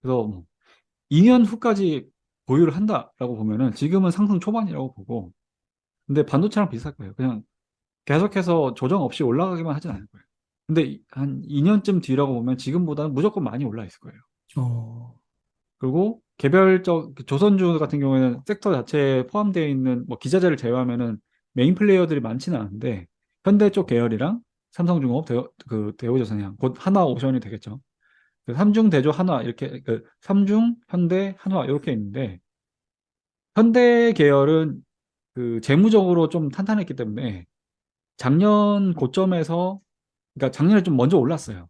그래서 뭐 2년 후까지 보유를 한다라고 보면은 지금은 상승 초반이라고 보고, 근데 반도체랑 비슷할 거예요. 그냥 계속해서 조정 없이 올라가기만 하진 않을 거예요. 근데 한 2년쯤 뒤라고 보면 지금보다는 무조건 많이 올라 있을 거예요. 어, 그리고 개별적 조선주 같은 경우에는 섹터 자체에 포함되어 있는 뭐 기자재를 제외하면은 메인 플레이어들이 많지는 않은데, 현대 쪽 계열이랑 삼성중업, 대우조선해양, 곧 하나오션이 되겠죠. 그 삼중 대조 한화 이렇게, 그 삼중 현대 한화 이렇게 있는데, 현대 계열은 그 재무적으로 좀 탄탄했기 때문에 작년 고점에서, 그러니까 작년에 좀 먼저 올랐어요.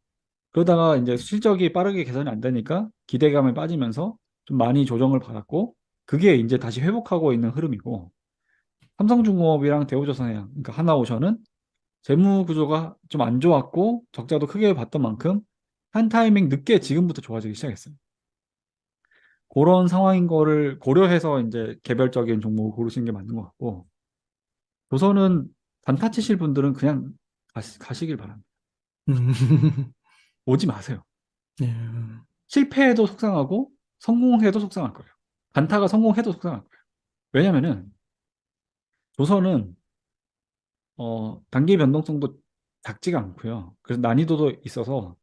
그러다가 이제 실적이 빠르게 개선이 안 되니까 기대감에 빠지면서 좀 많이 조정을 받았고, 그게 이제 다시 회복하고 있는 흐름이고, 삼성중공업이랑 대우조선해양, 그러니까 하나오션은 재무 구조가 좀 안 좋았고 적자도 크게 봤던 만큼 한 타이밍 늦게 지금부터 좋아지기 시작했어요. 그런 상황인 거를 고려해서 이제 개별적인 종목을 고르시는 게 맞는 것 같고, 조선은 단타 치실 분들은 그냥 가시길 바랍니다. 음, 오지 마세요. 네, 실패해도 속상하고 성공해도 속상할 거예요. 단타가 성공해도 속상할 거예요. 왜냐면은 조선은 단기 변동성도 작지가 않고요. 그래서 난이도도 있어서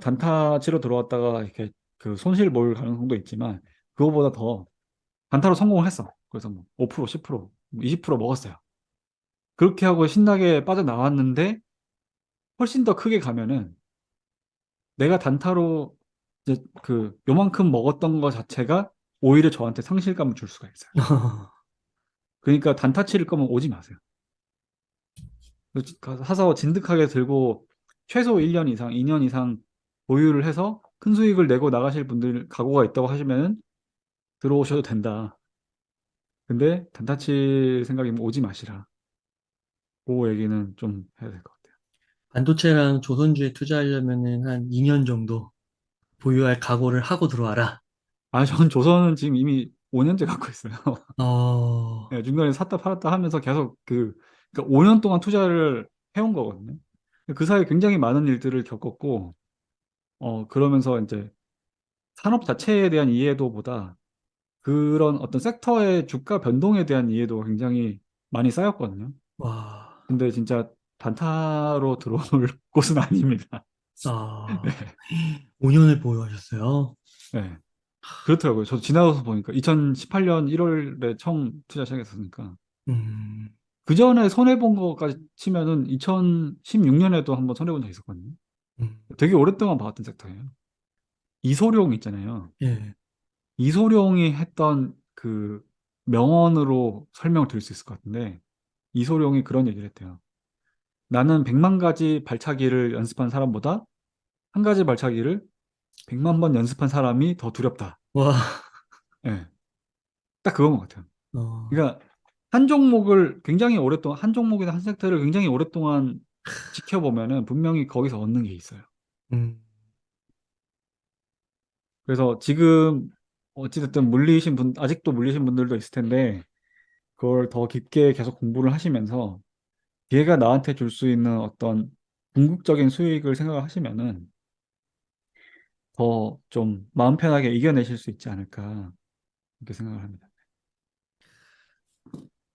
단타 치러 들어왔다가 이렇게 그 손실 볼 가능성도 있지만, 그거보다 더 단타로 성공을 했어. 그래서 뭐 5%, 10%, 20% 먹었어요. 그렇게 하고 신나게 빠져나왔는데 훨씬 더 크게 가면은 내가 단타로 이제 그 요만큼 먹었던 거 자체가 오히려 저한테 상실감을 줄 수가 있어요. 그러니까 단타 치를 거면 오지 마세요. 가서 사서 진득하게 들고 최소 1년 이상, 2년 이상 보유를 해서 큰 수익을 내고 나가실 분들 각오가 있다고 하시면은 들어오셔도 된다. 근데 단타 칠 생각이면 오지 마시라. 그 얘기는 좀 해야 될 것 같아요. 반도체랑 조선주에 투자하려면은 한 2년 정도 보유할 각오를 하고 들어와라. 아, 전 조선은 지금 이미 5년째 갖고 있어요. 어, 예, 중간에 샀다 팔았다 하면서 계속 그러니까 5년 동안 투자를 해온 거거든요. 그 사이에 굉장히 많은 일들을 겪었고, 그러면서 이제 산업 자체에 대한 이해도보다 그런 어떤 섹터의 주가 변동에 대한 이해도가 굉장히 많이 쌓였거든요. 와, 근데 진짜 단타로 들어올 곳은 아닙니다. 네, 아, 5년을 보유하셨어요? 네. 그렇더라고요. 저도 지나서 보니까 2018년 1월에 처음 투자 시작했으니까 음, 그 전에 손해 본 거까지 치면은 2016년에도 한번 손해 본 적 있었거든요. 음, 되게 오랫동안 봐왔던 섹터예요. 이소룡 있잖아요. 예, 이소룡이 했던 그 명언으로 설명을 드릴 수 있을 것 같은데, 이소룡이 그런 얘기를 했대요. 나는 100만 가지 발차기를 연습한 사람보다 한 가지 발차기를 100만 번 연습한 사람이 더 두렵다. 와, 예, 딱 그건 것 같아요. 어, 그러니까 한 종목을 굉장히 오랫동안, 한 종목이나 한 섹터를 굉장히 오랫동안 지켜보면은 분명히 거기서 얻는 게 있어요. 음, 그래서 지금 어찌됐든 아직도 물리신 분들도 있을 텐데, 그걸 더 깊게 계속 공부를 하시면서 기회가 나한테 줄 수 있는 어떤 궁극적인 수익을 생각하시면은 더 좀 마음 편하게 이겨내실 수 있지 않을까, 이렇게 생각을 합니다.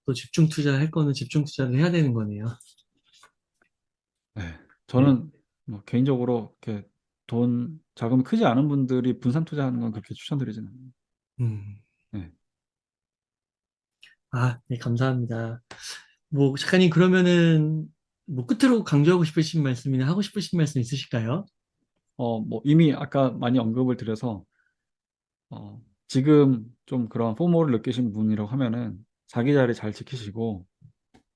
또 집중 투자할 거는 집중 투자를 해야 되는 거네요. 네. 네, 저는 뭐 개인적으로 이렇게 돈 자금이 크지 않은 분들이 분산 투자하는 건 그렇게 추천드리지는 않아요. 음, 네. 아, 네, 감사합니다. 뭐, 작가님, 그러면은, 뭐, 끝으로 강조하고 싶으신 말씀이나 하고 싶으신 말씀 있으실까요? 뭐 이미 아까 많이 언급을 드려서, 지금 좀 그런 포모를 느끼신 분이라고 하면은 자기 자리 잘 지키시고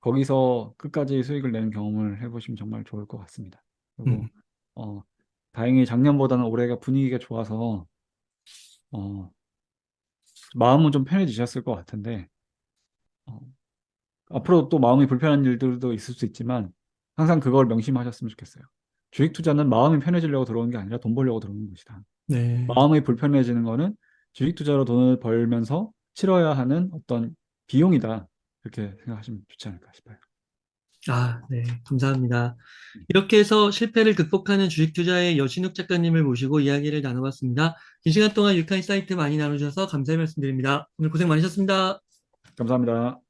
거기서 끝까지 수익을 내는 경험을 해보시면 정말 좋을 것 같습니다. 음, 그리고 어, 다행히 작년보다는 올해가 분위기가 좋아서 어, 마음은 좀 편해지셨을 것 같은데, 어, 앞으로 또 마음이 불편한 일들도 있을 수 있지만 항상 그걸 명심하셨으면 좋겠어요. 주식 투자는 마음이 편해지려고 들어오는 게 아니라 돈 벌려고 들어오는 것이다. 네. 마음이 불편해지는 거는 주식 투자로 돈을 벌면서 치러야 하는 어떤 비용이다. 그렇게 생각하시면 좋지 않을까 싶어요. 아, 네, 감사합니다. 이렇게 해서 실패를 극복하는 주식 투자의 여신욱 작가님을 모시고 이야기를 나눠봤습니다. 긴 시간 동안 유익한 사이트 많이 나눠주셔서 감사의 말씀드립니다. 오늘 고생 많으셨습니다. 감사합니다.